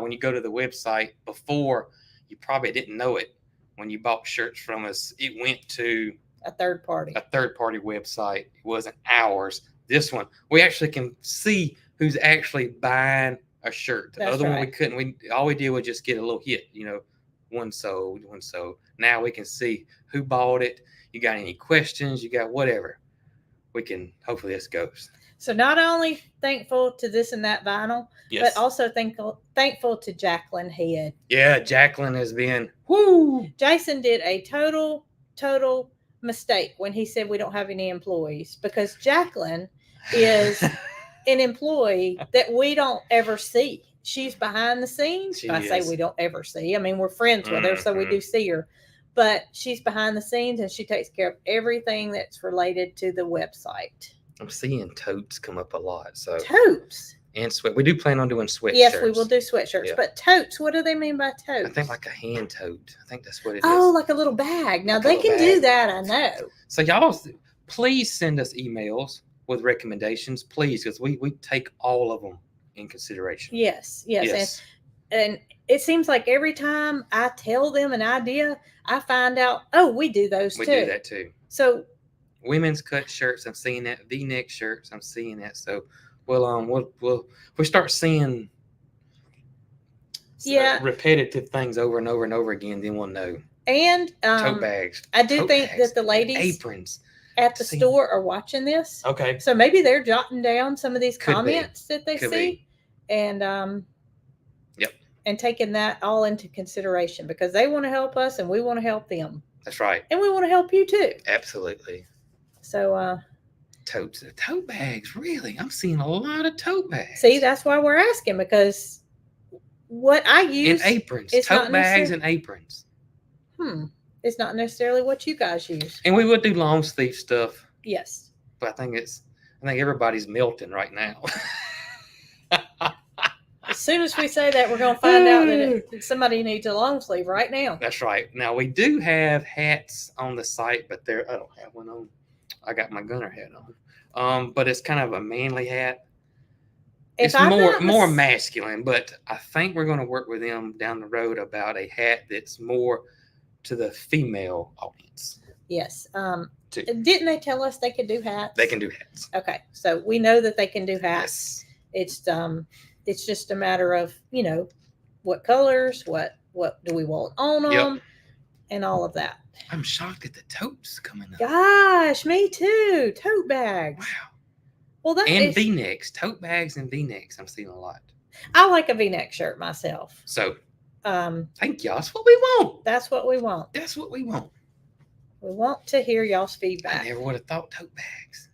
when you go to the website, before you probably didn't know it when you bought shirts from us, it went to A third party. a third-party website. It wasn't ours. This one, we actually can see who's actually buying a shirt. The That's other one we right. couldn't. All we did was just get a little hit, one sold, one sold. Now we can see who bought it. You got any questions? You got whatever. We can, hopefully this goes. So not only thankful to this and that vinyl, Yes. but also thankful to Jacqueline Head. Yeah, Jacqueline has been, whoo. Jason did a total mistake when he said we don't have any employees, because Jacqueline is an employee that we don't ever see. She's behind the scenes. She I say is. we don't ever see. I mean, we're friends with her, so we Mhm. do see her. But she's behind the scenes, and she takes care of everything that's related to the website. I'm seeing totes come up a lot. So Totes. and sweat. We do plan on doing sweatshirts. Yes, we will do sweatshirts. Yeah. But totes, what do they mean by totes? I think like a hand tote. I think that's what it is. Oh, like a little bag. Now Like a they little can do bag. that, I know. So y'all, please send us emails with recommendations, please, because we take all of them in consideration. Yes. And it seems like every time I tell them an idea, I find out, oh, we do those we too. do that too. So Women's cut shirts, I'm seeing that. V-neck shirts, I'm seeing that. So we'll start seeing Yeah. repetitive things over and over and over again. Then we'll know. and Tote bags. I do tote think bags, that the ladies aprons. at the See. store are watching this. Okay. So maybe they're jotting down some of these Could be. comments that they Could see be. and Yep. and taking that all into consideration, because they want to help us and we want to help them. That's right. And we want to help you too. Absolutely. So Totes. Tote bags. Really? I'm seeing a lot of tote bags. see, that's why we're asking, because what I use and aprons. it's Tote not bags necessar- and aprons. it's not necessarily what you guys use. And we would do long sleeve stuff, Yes. but I think everybody's melting right now. As soon as we say that, we're going to find out that somebody needs a long sleeve right now. That's right. Now we do have hats on the site, but I don't have one on. I got my gunner hat on. But it's kind of a manly hat. It's more masculine, but I think we're going to work with them down the road about a hat that's more to the female audience. Yes. Didn't they tell us they could do hats? They can do hats. Okay, so we know that they can do hats. Yes. It's just a matter of, what colors, what do we want on them, and all of that. I'm shocked at the totes coming up. Gosh, me too. Tote bags. Wow. Well, and V-necks, tote bags and V-necks. I'm seeing a lot. I like a V-neck shirt myself. So, thank y'all. That's what we want. That's what we want. That's what we want. We want to hear y'all's feedback. I never would have thought tote bags.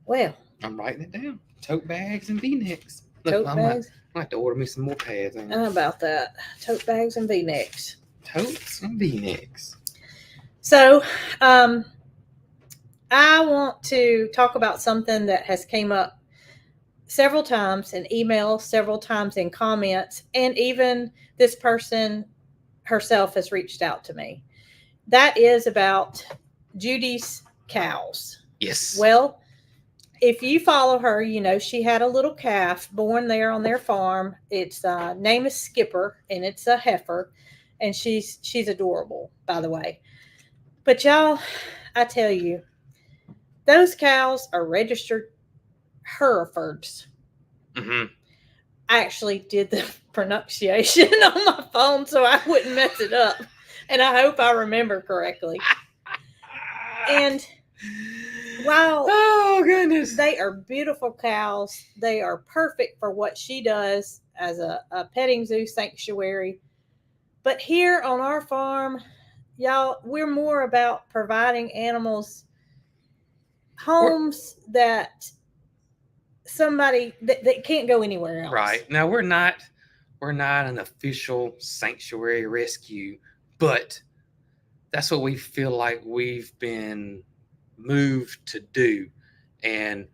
Well, I'm writing it down. Tote bags and V-necks. Tote bags. I have to order me some more pads. How about that? Tote bags and V-necks. Totes and V-necks. So, I want to talk about something that has came up several times in emails, several times in comments, and even this person herself has reached out to me. That is about Judy's cows. Yes. Well, if you follow her, she had a little calf born there on their farm. Its name is Skipper, and it's a heifer, and she's adorable, by the way. But y'all, I tell you, those cows are registered Herefords. Mm-hmm. I actually did the pronunciation on my phone so I wouldn't mess it up. And I hope I remember correctly. And wow. Oh, goodness. They are beautiful cows. They are perfect for what she does as a petting zoo sanctuary. But here on our farm, y'all, we're more about providing animals homes that somebody that can't go anywhere else. Right. Now we're not an official sanctuary rescue, but that's what we feel like we've been moved to do. And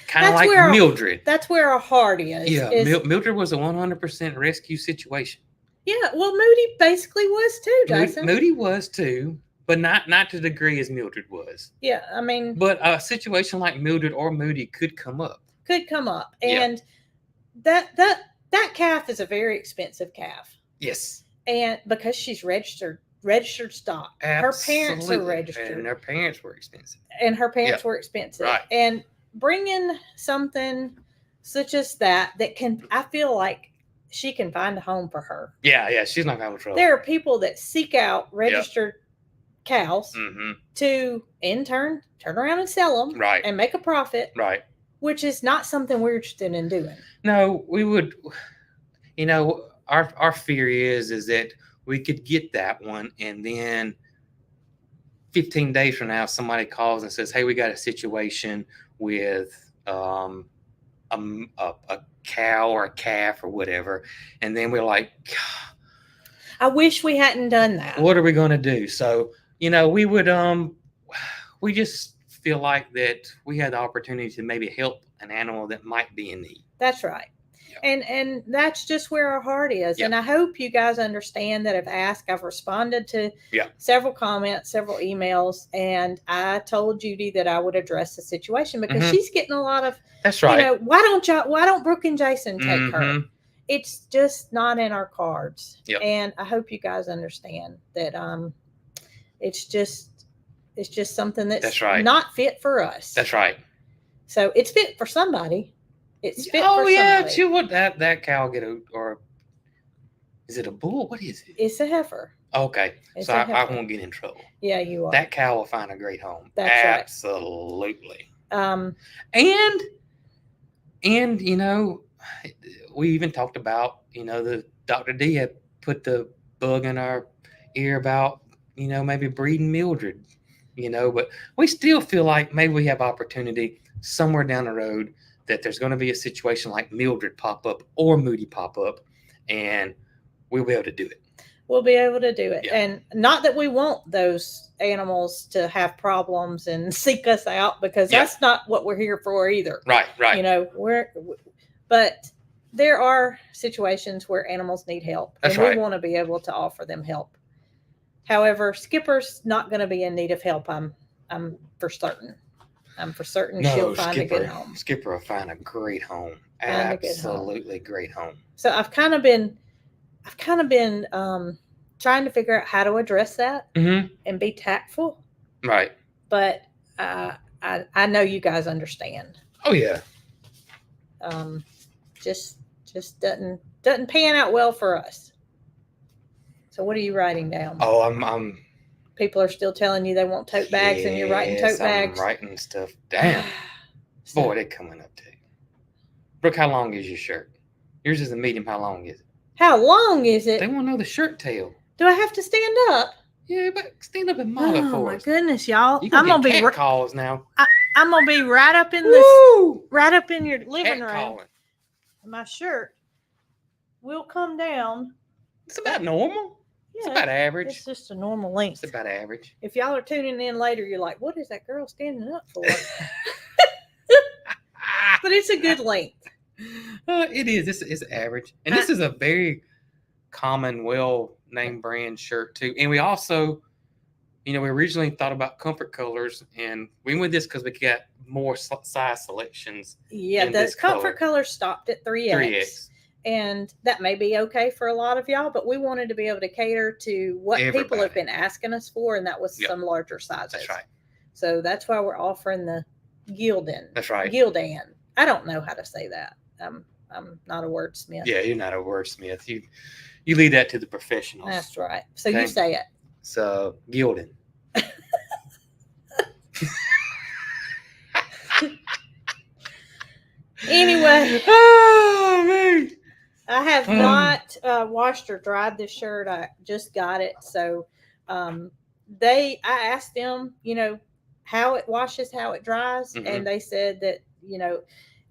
kind of like Mildred. That's where our heart is. Yeah, Mildred was a 100% rescue situation. Yeah, well, Moody basically was too, Jason. Moody was too. But not to the degree as Mildred was. Yeah, I mean. But a situation like Mildred or Moody could come up. And that calf is a very expensive calf. Yes. And because she's registered stock. Absolutely. Her parents are registered. And her parents were expensive. Right. And bringing something such as that can, I feel like she can find a home for her. Yeah, she's not having trouble. There are people that seek out registered cows to in turn turn around and sell them and make a profit, which is not something we're interested in doing. No, we would, our fear is that we could get that one, and then 15 days from now somebody calls and says, hey, we got a situation with a cow or a calf or whatever, and then we're like, I wish we hadn't done that. What are we going to do? So we would, we just feel like that we had the opportunity to maybe help an animal that might be in need. That's right. Yep. And that's just where our heart is. Yep. And I hope you guys understand that I've responded to several comments, several emails, and I told Judy that I would address the situation because she's getting a lot of, that's right. Why don't Brooke and Jason take her? It's just not in our cards. Yep. And I hope you guys understand that, it's just something that's not fit for us. That's right. So it's fit for somebody. It's fit for somebody. Yeah, would that cow get or is it a bull? What is it? It's a heifer. Okay. So I won't get in trouble. Yeah, you are. That cow will find a great home. That's Absolutely. Right. And we even talked about, the Dr. D had put the bug in our ear about maybe breeding Mildred, but we still feel like maybe we have opportunity somewhere down the road that there's going to be a situation like Mildred pop up or Moody pop up, and we'll be able to do it. we'll be able to do it. Yeah. And not that we want those animals to have problems and seek us out, because Yeah. that's not what we're here for either. Right. Right. You know, but there are situations where animals need help, That's and we right. want to be able to offer them help. However, Skipper's not going to be in need of help. I'm for certain. I'm for certain she'll find a good home. Skipper will find a great home. Find a good home. Absolutely great home. So I've kind of been trying to figure out how to address that and be tactful. Right. But I know you guys understand. Oh yeah. Just doesn't pan out well for us. So what are you writing down? Oh, I'm. People are still telling you they want tote bags, and you're writing tote bags. I'm writing stuff down. Boy, they're coming up too. Brooke, how long is your shirt? Yours is a medium. How long is it? How long is it? They want to know the shirt tail. Do I have to stand up? Yeah, but stand up and model Oh for my us. goodness, y'all! You I'm gonna gonna get be calls now. I'm gonna be right up in this, Woo! right up in your living Cat room. calling. My shirt will come down. It's about normal. It's about average. It's just a normal length. It's about average. If y'all are tuning in later, you're like, "What is that girl standing up for?" But it's a good length. It is. It's average, and this is a very common, well-named brand shirt too. And we also, we originally thought about Comfort Colors, and we went with this because we got more size selections. Yeah, in the this Comfort Color stopped at 3X. 3X. And that may be okay for a lot of y'all, but we wanted to be able to cater to what people have Everybody. been asking us for, and that was Yep. some larger sizes. That's right. So that's why we're offering the Gildan. That's right. Gildan. I don't know how to say that. I'm not a wordsmith. Yeah, you're not a wordsmith. You leave that to the professionals. That's right. So you Okay. say it. So Gildan. Anyway, Oh man. I have not washed or dried this shirt. I just got it. So I asked them, how it washes, how it dries. Mhm. And they said that,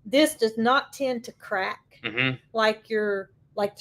this does not tend to crack Mm-hmm. like the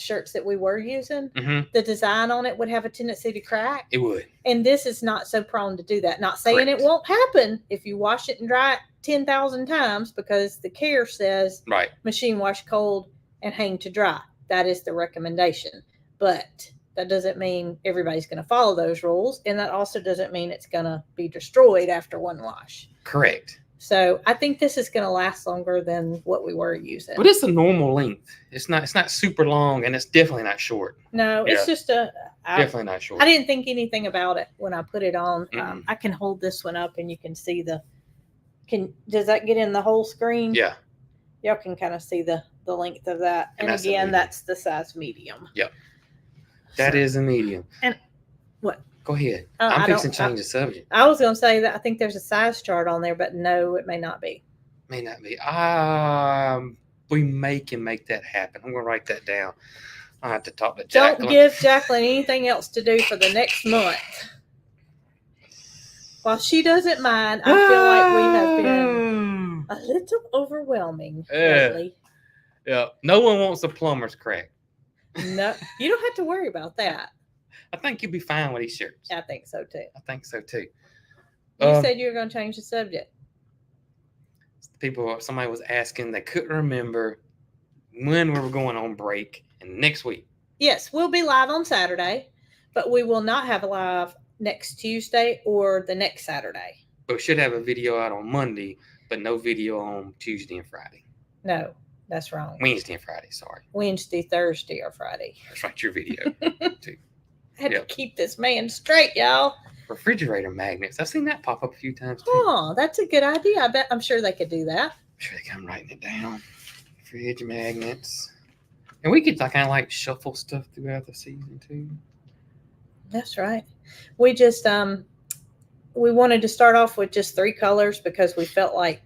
shirts that we were using. Mm-hmm. The design on it would have a tendency to crack. It would. And this is not so prone to do that. Not saying Correct. it won't happen if you wash it and dry it 10,000 times, because the care says Right. machine wash cold and hang to dry. That is the recommendation. But that doesn't mean everybody's going to follow those rules. And that also doesn't mean it's going to be destroyed after one wash. Correct. So I think this is going to last longer than what we were using. But it's a normal length. It's not super long, and it's definitely not short. No, it's Yeah. just Definitely not short. I didn't think anything about it when I put it on. Mm-mm. I can hold this one up and you can see does that get in the whole screen? Yeah. Y'all can kind of see the length of that. And And that's a again, medium. that's the size medium. Yep. That is a medium. And what? Go ahead. I I'm don't- fixing to change the subject. I was going to say that I think there's a size chart on there, but no, it may not be. May not be. We can make that happen. I'm gonna write that down. I have to talk to Jacqueline. Don't give Jacqueline anything else to do for the next month. While she doesn't mind, I feel like we have been a little overwhelming lately. Yeah. No one wants a plumber's crack. No, you don't have to worry about that. I think you'll be fine with these shirts. I think so too. I think so too. You said you were going to change the subject. Somebody was asking, they couldn't remember when we were going on break, and next week. Yes, we'll be live on Saturday, but we will not have a live next Tuesday or the next Saturday. But we should have a video out on Monday, but no video on Tuesday and Friday. No, that's wrong. Wednesday and Friday, sorry. Wednesday, Thursday, or Friday. That's right, your video. I had Yep. to keep this man straight, y'all. Refrigerator magnets. I've seen that pop up a few times too. Oh, that's a good idea. I'm sure they could do that. I'm sure I'm writing it down. Fridge magnets. And we could kind of shuffle stuff throughout the season too. That's right. We just we wanted to start off with just 3 colors because we felt like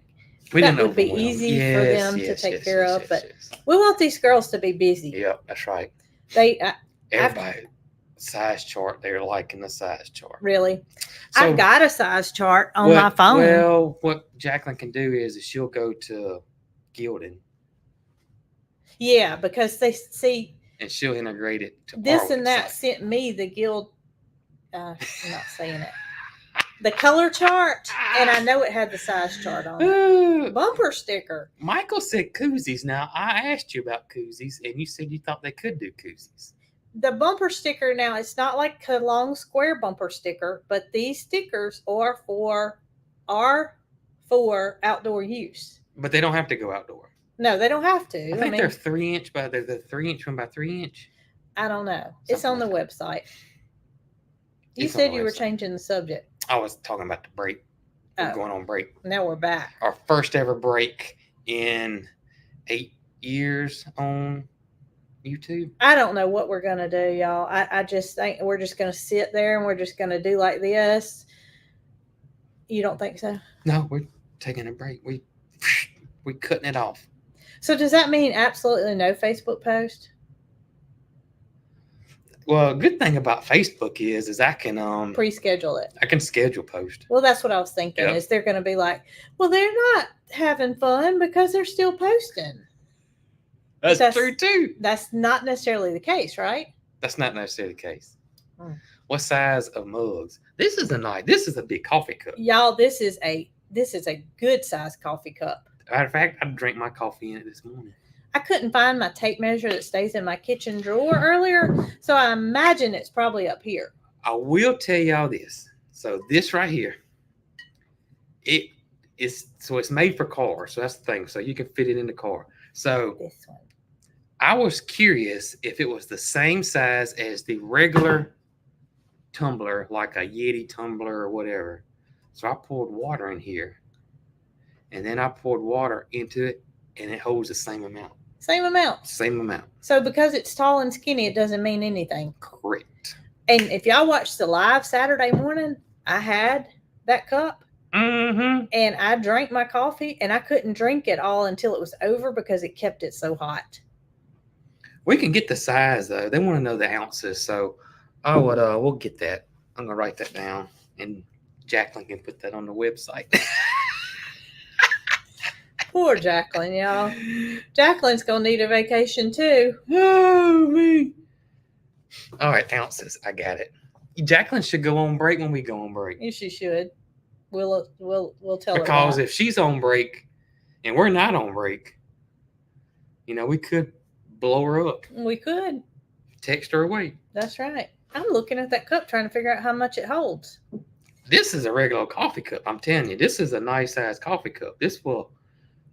We that didn't would be overwhelm. easy for them to take care of. yes, But yes. we want these girls to be busy. Yep, that's right. They Everybody, size chart. They're liking the size chart. really. So I've got a size chart on my phone. Well, what Jacqueline can do is she'll go to Gildan. Yeah, because they see and she'll integrate it to This our and that website. sent me the guild. I'm not saying it. The color chart, and I know it had the size chart on it. Ooh, Bumper sticker. Michael said koozies. Now, I asked you about koozies, and you said you thought they could do koozies. The bumper sticker now, it's not like a long square bumper sticker, but these stickers are for outdoor use. But they don't have to go outdoor. No, they don't have to. I think they're 3-inch by they're the 3-inch one by 3-inch. I don't know. It's on the Something website. You It's on said the you were website. changing the subject. I was talking about the break. We're Oh. going on break. Now we're back. Our first ever break in 8 years on YouTube. I don't know what we're gonna do, y'all. I just think we're just gonna sit there and we're just gonna do like this. You don't think so? No, we're taking a break. We cutting it off. So does that mean absolutely no Facebook post? Well, a good thing about Facebook is I can Pre-schedule it. I can schedule post. Well, that's what I was thinking. Yep. Is they're going to be like, well, they're not having fun because they're still posting. That's true too. That's not necessarily the case, right? That's not necessarily the case. Hmm. What size of mugs? This is a big coffee cup. Y'all, this is a good sized coffee cup. Matter of fact, I drank my coffee in it this morning. I couldn't find my tape measure that stays in my kitchen drawer earlier, so I imagine it's probably up here. I will tell y'all this. So this right here, it's made for cars. So that's the thing. So you can fit it in the car. So This one. I was curious if it was the same size as the regular tumbler, like a Yeti tumbler or whatever. So I poured water in here, and then I poured water into it, and it holds the same amount. Same amount. Same amount. So because it's tall and skinny, it doesn't mean anything. Correct. And if y'all watched the live Saturday morning, I had that cup. Mm-hmm. And I drank my coffee, and I couldn't drink it all until it was over because it kept it so hot. We can get the size though. They want to know the ounces. So, we'll get that. I'm gonna write that down, and Jacqueline can put that on the website. Poor Jacqueline, y'all. Jacqueline's gonna need a vacation too. Oh me. All right, ounces. I got it. Jacqueline should go on break when we go on break. Yes, she should. We'll tell her. Because that. if she's on break and we're not on break, we could blow her up, We could. text her away. That's right. I'm looking at that cup trying to figure out how much it holds. This is a regular coffee cup. I'm telling you, this is a nice size coffee cup. This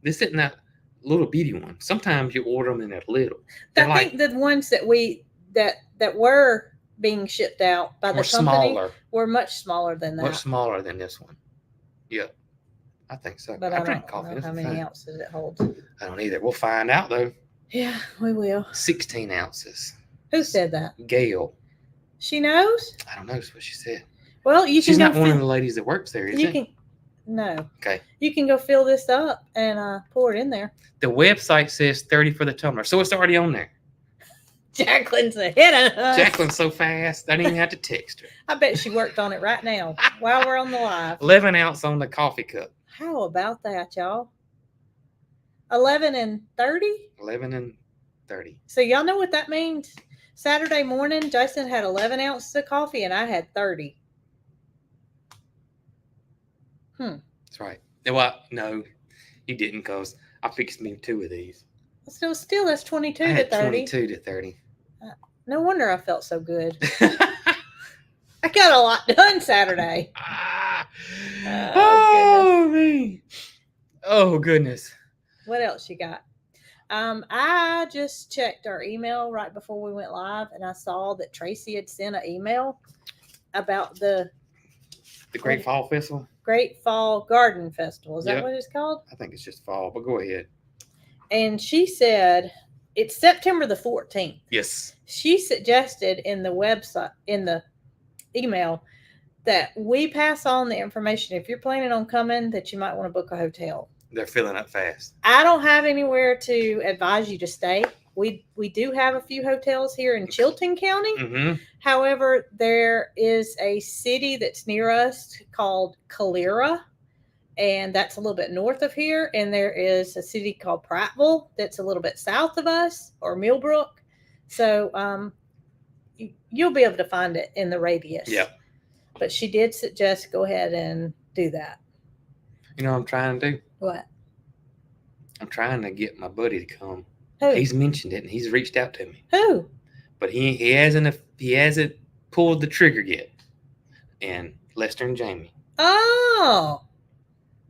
isn't that little bitty one. Sometimes you order them in that little. They're I think the ones that that were being shipped out by the more company smaller, were much smaller than that. much smaller than this one. Yeah, I think so. But I I drink don't coffee. know This how is many fine. ounces it holds. I don't either. We'll find out though. Yeah, we will. 16 ounces. Who said that? Gail. She knows. I don't know. That's what she said. Well, you She's can not go one of fill, the ladies that works there, is you she? can no. Okay. You can go fill this up and pour it in there. The website says 30 for the tumbler, so it's already on there. Jacqueline's ahead of us. Jacqueline's so fast, I didn't even have to text her. I bet she worked on it right now while we're on the live. 11 ounce on the coffee cup. How about that, y'all? 11 and 30? 11 and 30. So y'all know what that means? Saturday morning, Jason had 11 ounces of coffee and I had 30. That's right. Well, no, you didn't, because I fixed me 2 of these. So still, that's 22 I to had 30. 22 to 30. No wonder I felt so good. I got a lot done Saturday. Oh, me. Oh, goodness. What else you got? I just checked our email right before we went live, and I saw that Tracy had sent an email about the The Great Fall Festival? Great Fall Garden Festival. Is that Yep. what it's called? I think it's just fall, but go ahead. And she said it's September the 14th. Yes. She suggested in the website, in the email, that we pass on the information if you're planning on coming that you might want to book a hotel. They're filling up fast. I don't have anywhere to advise you to stay. We do have a few hotels here in Chilton County. Mm-hmm. However, there is a city that's near us called Calera, and that's a little bit north of here. And there is a city called Prattville that's a little bit south of us, or Millbrook. So you'll be able to find it in the radius. Yeah. But she did suggest go ahead and do that. You know what I'm trying to do? What? I'm trying to get my buddy to come. Who? He's mentioned it and he's reached out to me, Who? but he hasn't pulled the trigger yet. And Lester and Jamie. Oh.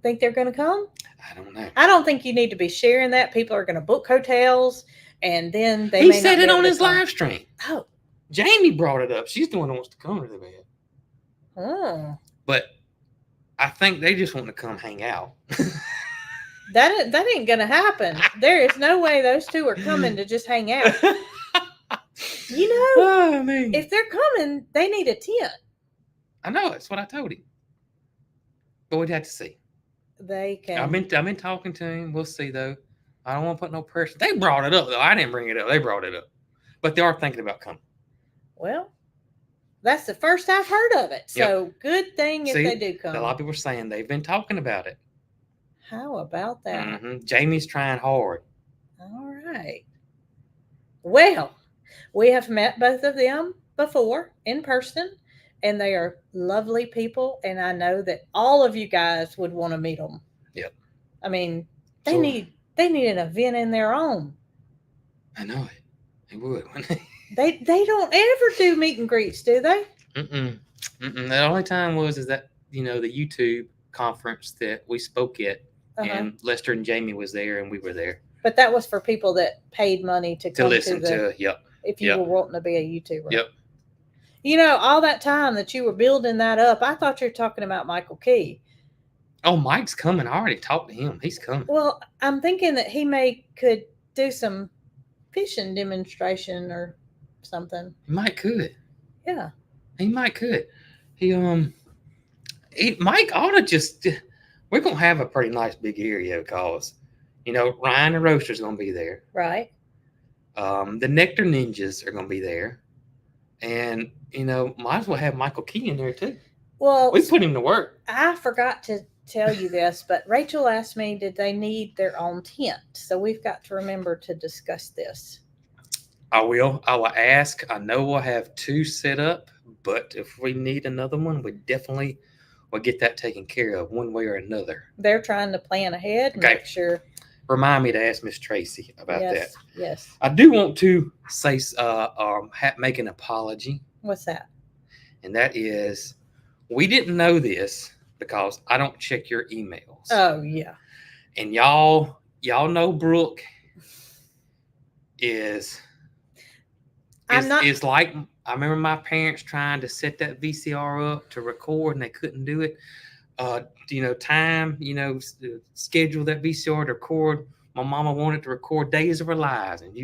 Think they're going to come? I don't know. I don't think you need to be sharing that. People are going to book hotels, and then they He may said not it be on able to his come. live stream. Oh. Jamie brought it up. She's the one that wants to come really bad. Oh. But I think they just want to come hang out. That ain't going to happen. There is no way those two are coming to just hang out. You know, Oh, man. if they're coming, they need a tent. I know. That's what I told him. But we'd have to see. They can. I've been talking to him. We'll see, though. I don't want to put no pressure. They brought it up, though. I didn't bring it up. They brought it up. But they are thinking about coming. Well, that's the first I've heard of it. So good thing if See, they do come. A lot of people are saying they've been talking about it. How about that? Mm-hmm. Jamie's trying hard. All right. Well, we have met both of them before in person, and they are lovely people. And I know that all of you guys would want to meet them. Yep. I mean, they So- need an event in their own. I know it. They would, wouldn't they? They don't ever do meet and greets, do they? Mm-mm. Mm-mm. The only time is that, the YouTube conference that we spoke at, Uh-huh. and Lester and Jamie was there, and we were there But that was for people that paid money to come to listen to the. Yep. If you Yep. were wanting to be a YouTuber. Yep. You know, all that time that you were building that up, I thought you were talking about Michael Key. Oh, Mike's coming. I already talked to him. He's coming. Well, I'm thinking that he could do some fishing demonstration or something. He might could. Yeah. He might could. Mike ought to just. We're gonna have a pretty nice big area because, Ryan the Roaster's gonna be there. Right. The Nectar Ninjas are gonna be there, and might as well have Michael Key in there too. Well, We put him to work. I forgot to tell you this, but Rachel asked me, did they need their own tent? So we've got to remember to discuss this. I will ask. I know we'll have 2 set up, but if we need another one, we definitely will get that taken care of one way or another. They're trying to plan ahead and Okay. make sure. Remind me to ask Miss Tracy about that. Yes. Yes. I do want to say, make an apology, What's that? and that is, we didn't know this because I don't check your emails. Oh, yeah. And y'all know Brooke is like, I remember my parents trying to set that VCR up to record and they couldn't do it. Schedule that VCR to record. My mama wanted to record Days of Our Lives, and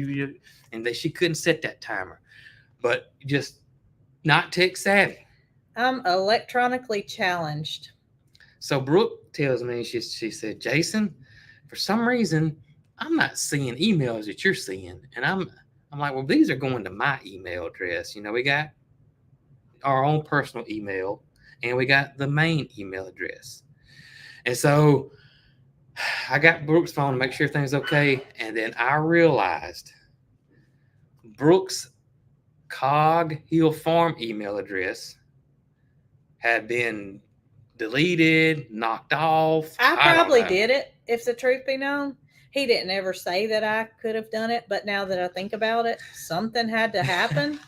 she couldn't set that timer. But just not tech savvy. I'm electronically challenged. So Brooke tells me, she said, Jason, for some reason, I'm not seeing emails that you're seeing. And I'm like, well, these are going to my email address. We got our own personal email and we got the main email address. And so I got Brooke's phone to make sure everything's okay. And then I realized Brooke's Cog Hill Farm email address had been deleted, knocked off. I probably did it, if the truth be known. He didn't ever say that I could have done it, but now that I think about it, something had to happen.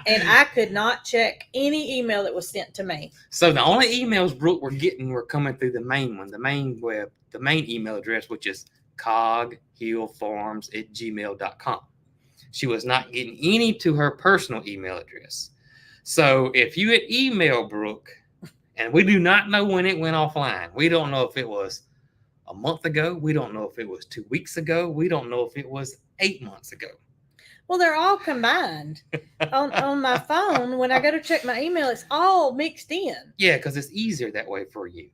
And I could not check any email that was sent to me. So the only emails Brooke were getting were coming through the main one, the main email address, which is coghillfarms@gmail.com. She was not getting any to her personal email address. So if you had emailed Brooke, and we do not know when it went offline. We don't know if it was a month ago. We don't know if it was 2 weeks ago. We don't know if it was 8 months ago. Well, they're all combined on my phone. When I go to check my email, it's all mixed in. Yeah, because it's easier that way for you.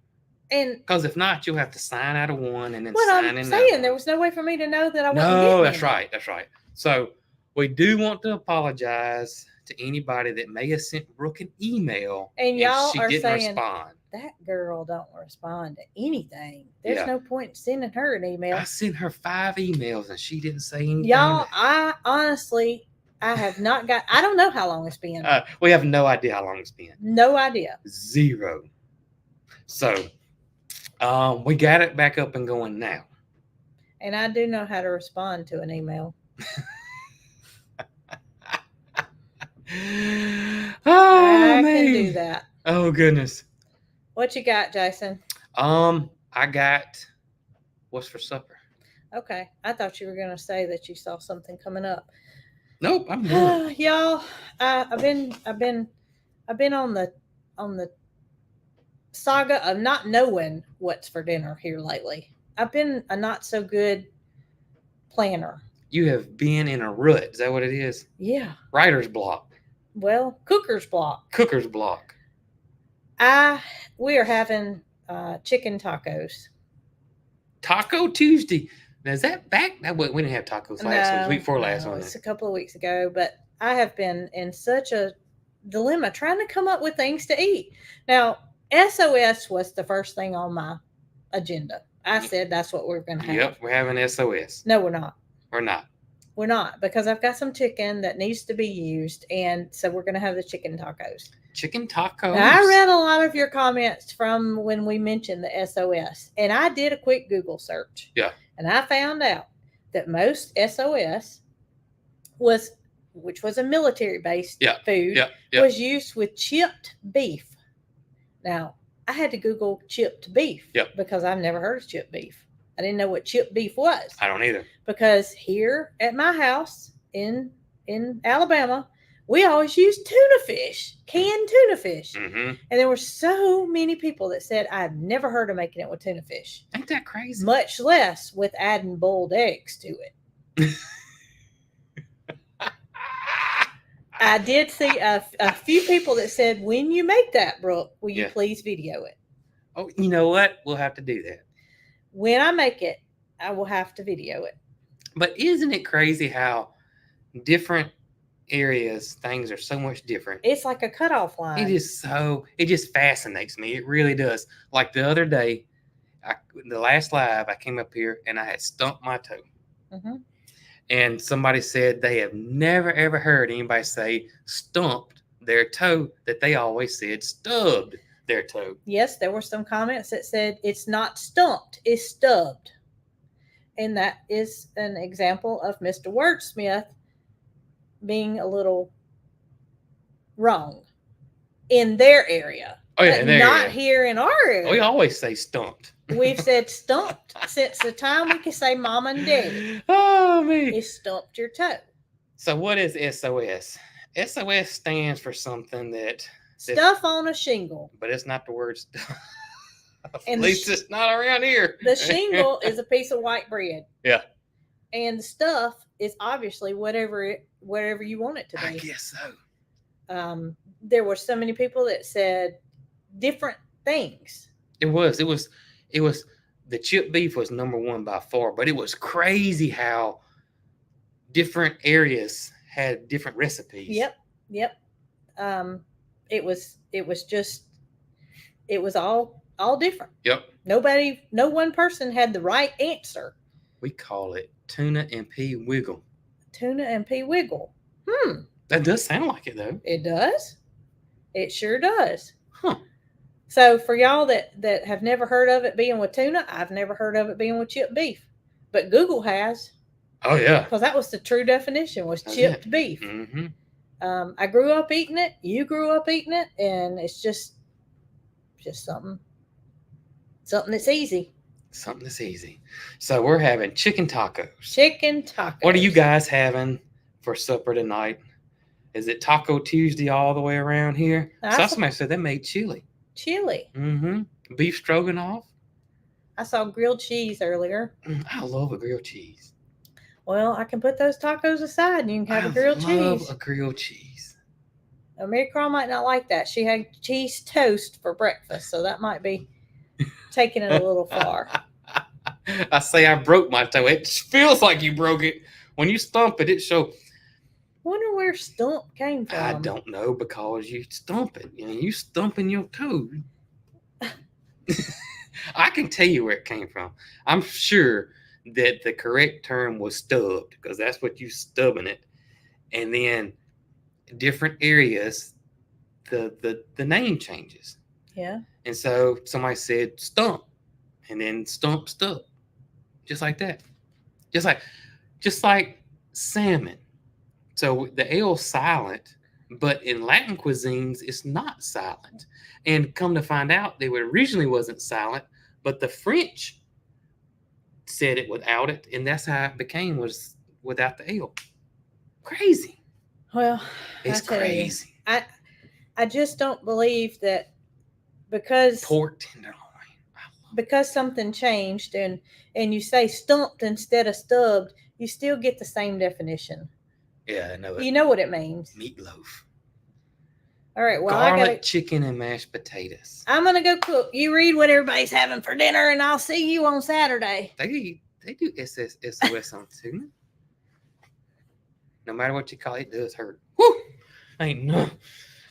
And because if not, you'll have to sign out of one and then what sign I'm in. saying, there was no way for me to know that I wasn't No, getting that's it. right. That's right. So we do want to apologize to anybody that may have sent Brooke an email And y'all she are didn't saying, respond. that girl don't respond to anything. There's Yeah. no point in sending her an email. I sent her 5 emails and she didn't say anything. Y'all, I honestly, I have not got, I don't know how long it's been. We have no idea how long it's been. No idea. 0. So, we got it back up and going now. And I do know how to respond to an email. Oh, I man. can do that. Oh, goodness. What you got, Jason? I got what's for supper. Okay. I thought you were going to say that you saw something coming up. Nope, I'm done. Y'all, I've been on the saga of not knowing what's for dinner here lately. I've been a not so good planner. You have been in a rut. Is that what it is? Yeah. Writer's block. Well, cooker's block. Cooker's block. We are having chicken tacos. Taco Tuesday. Now, is that back? We didn't have tacos last week. Week before last one. It's a couple of weeks ago, but I have been in such a dilemma trying to come up with things to eat. Now, SOS was the first thing on my agenda. I said that's what we're going to have. Yep, we're having SOS. No, we're not. We're not. We're not, because I've got some chicken that needs to be used, and so we're going to have the chicken tacos. Chicken tacos. Now, I read a lot of your comments from when we mentioned the SOS, and I did a quick Google search. Yeah. And I found out that most SOS which was a military-based food, was used with chipped beef. Now, I had to Google chipped beef because I've never heard of chipped beef. I didn't know what chipped beef was. I don't either. Because here at my house in Alabama, we always use tuna fish, canned tuna fish. Mm-hmm. And there were so many people that said, I've never heard of making it with tuna fish. Ain't that crazy? Much less with adding boiled eggs to it. I did see a few people that said, when you make that, Brooke, will you please video it? Oh, you know what? We'll have to do that. When I make it, I will have to video it. But isn't it crazy how different areas, things are so much different? It's like a cutoff line. It just fascinates me. It really does. Like the other day, the last live, I came up here and I had stumped my toe. Mm-hmm. And somebody said they have never, ever heard anybody say stumped their toe, that they always said stubbed their toe. Yes, there were some comments that said it's not stumped, it's stubbed. And that is an example of Mr. Wordsmith being a little wrong in their area. Oh, yeah, not here in our area. We always say stumped. We've said stumped since the time we could say mom and daddy. Oh, man. It stumped your toe. So what is SOS? SOS stands for something that... Stuff on a shingle. But it's not the word stuff. And at least it's not around here. The shingle is a piece of white bread. Yeah. And the stuff is obviously whatever you want it to be. I guess so. There were so many people that said different things. It was the chipped beef was number one by far, but it was crazy how different areas had different recipes. Yep. It was all different. Yep. No one person had the right answer. We call it tuna and pea wiggle. Tuna and pea wiggle. That does sound like it though. It does. It sure does. Huh. So for y'all that have never heard of it being with tuna, I've never heard of it being with chipped beef. But Google has. Oh yeah. Because that was the true definition, was chipped beef. Mm-hmm. I grew up eating it. You grew up eating it, and it's just something that's easy. Something that's easy. So we're having chicken tacos. Chicken tacos. What are you guys having for supper tonight? Is it Taco Tuesday all the way around here? Somebody said they made chili. Chili. Mm-hmm. Beef stroganoff. I saw grilled cheese earlier. I love a grilled cheese. Well, I can put those tacos aside and you can have a grilled cheese. I love a grilled cheese. Now, Mary Carl might not like that. She had cheese toast for breakfast, so that might be taking it a little far. I say I broke my toe. It feels like you broke it. When you stump it, it shows. Wonder where stump came from. I don't know, because you stump it. You stumping your toe. can tell you where it came from. I'm sure that the correct term was stubbed because that's what you stubbing it. And then different areas, the name changes. Yeah. And so somebody said stump, and then stump stuck, just like that. Just like salmon. So the L silent, but in Latin cuisines, it's not silent. And come to find out, they originally wasn't silent, but the French said it without it, and that's how it became was without the L. Crazy. Well, It's I tell you, crazy. I just don't believe that because Pork tenderloin. because something changed and you say stumped instead of stubbed, you still get the same definition. Yeah, I know it. You know what it means. Meatloaf. All right. Well, Garlic chicken and mashed potatoes. I'm gonna go cook. You read what everybody's having for dinner, and I'll see you on Saturday. They do SOS on tuna. No matter what you call it, it does hurt. Woo! Ain't no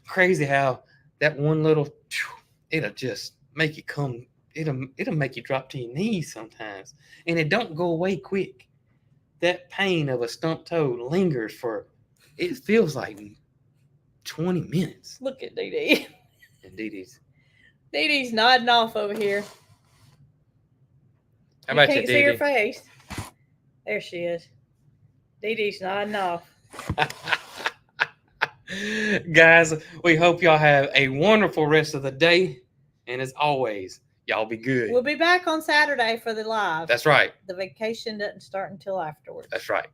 crazy how that one little it'll just make you come. It'll make you drop to your knees sometimes, and it don't go away quick. That pain of a stumped toe lingers for. It feels like 20 minutes. Look at Dee Dee. And Dee Dee's. Dee Dee's nodding off over here. How about you, can't Dee see her Dee? face. There she is. Dee Dee's nodding off. Guys, we hope y'all have a wonderful rest of the day. And as always, y'all be good. We'll be back on Saturday for the live. That's right. The vacation doesn't start until afterwards. That's right.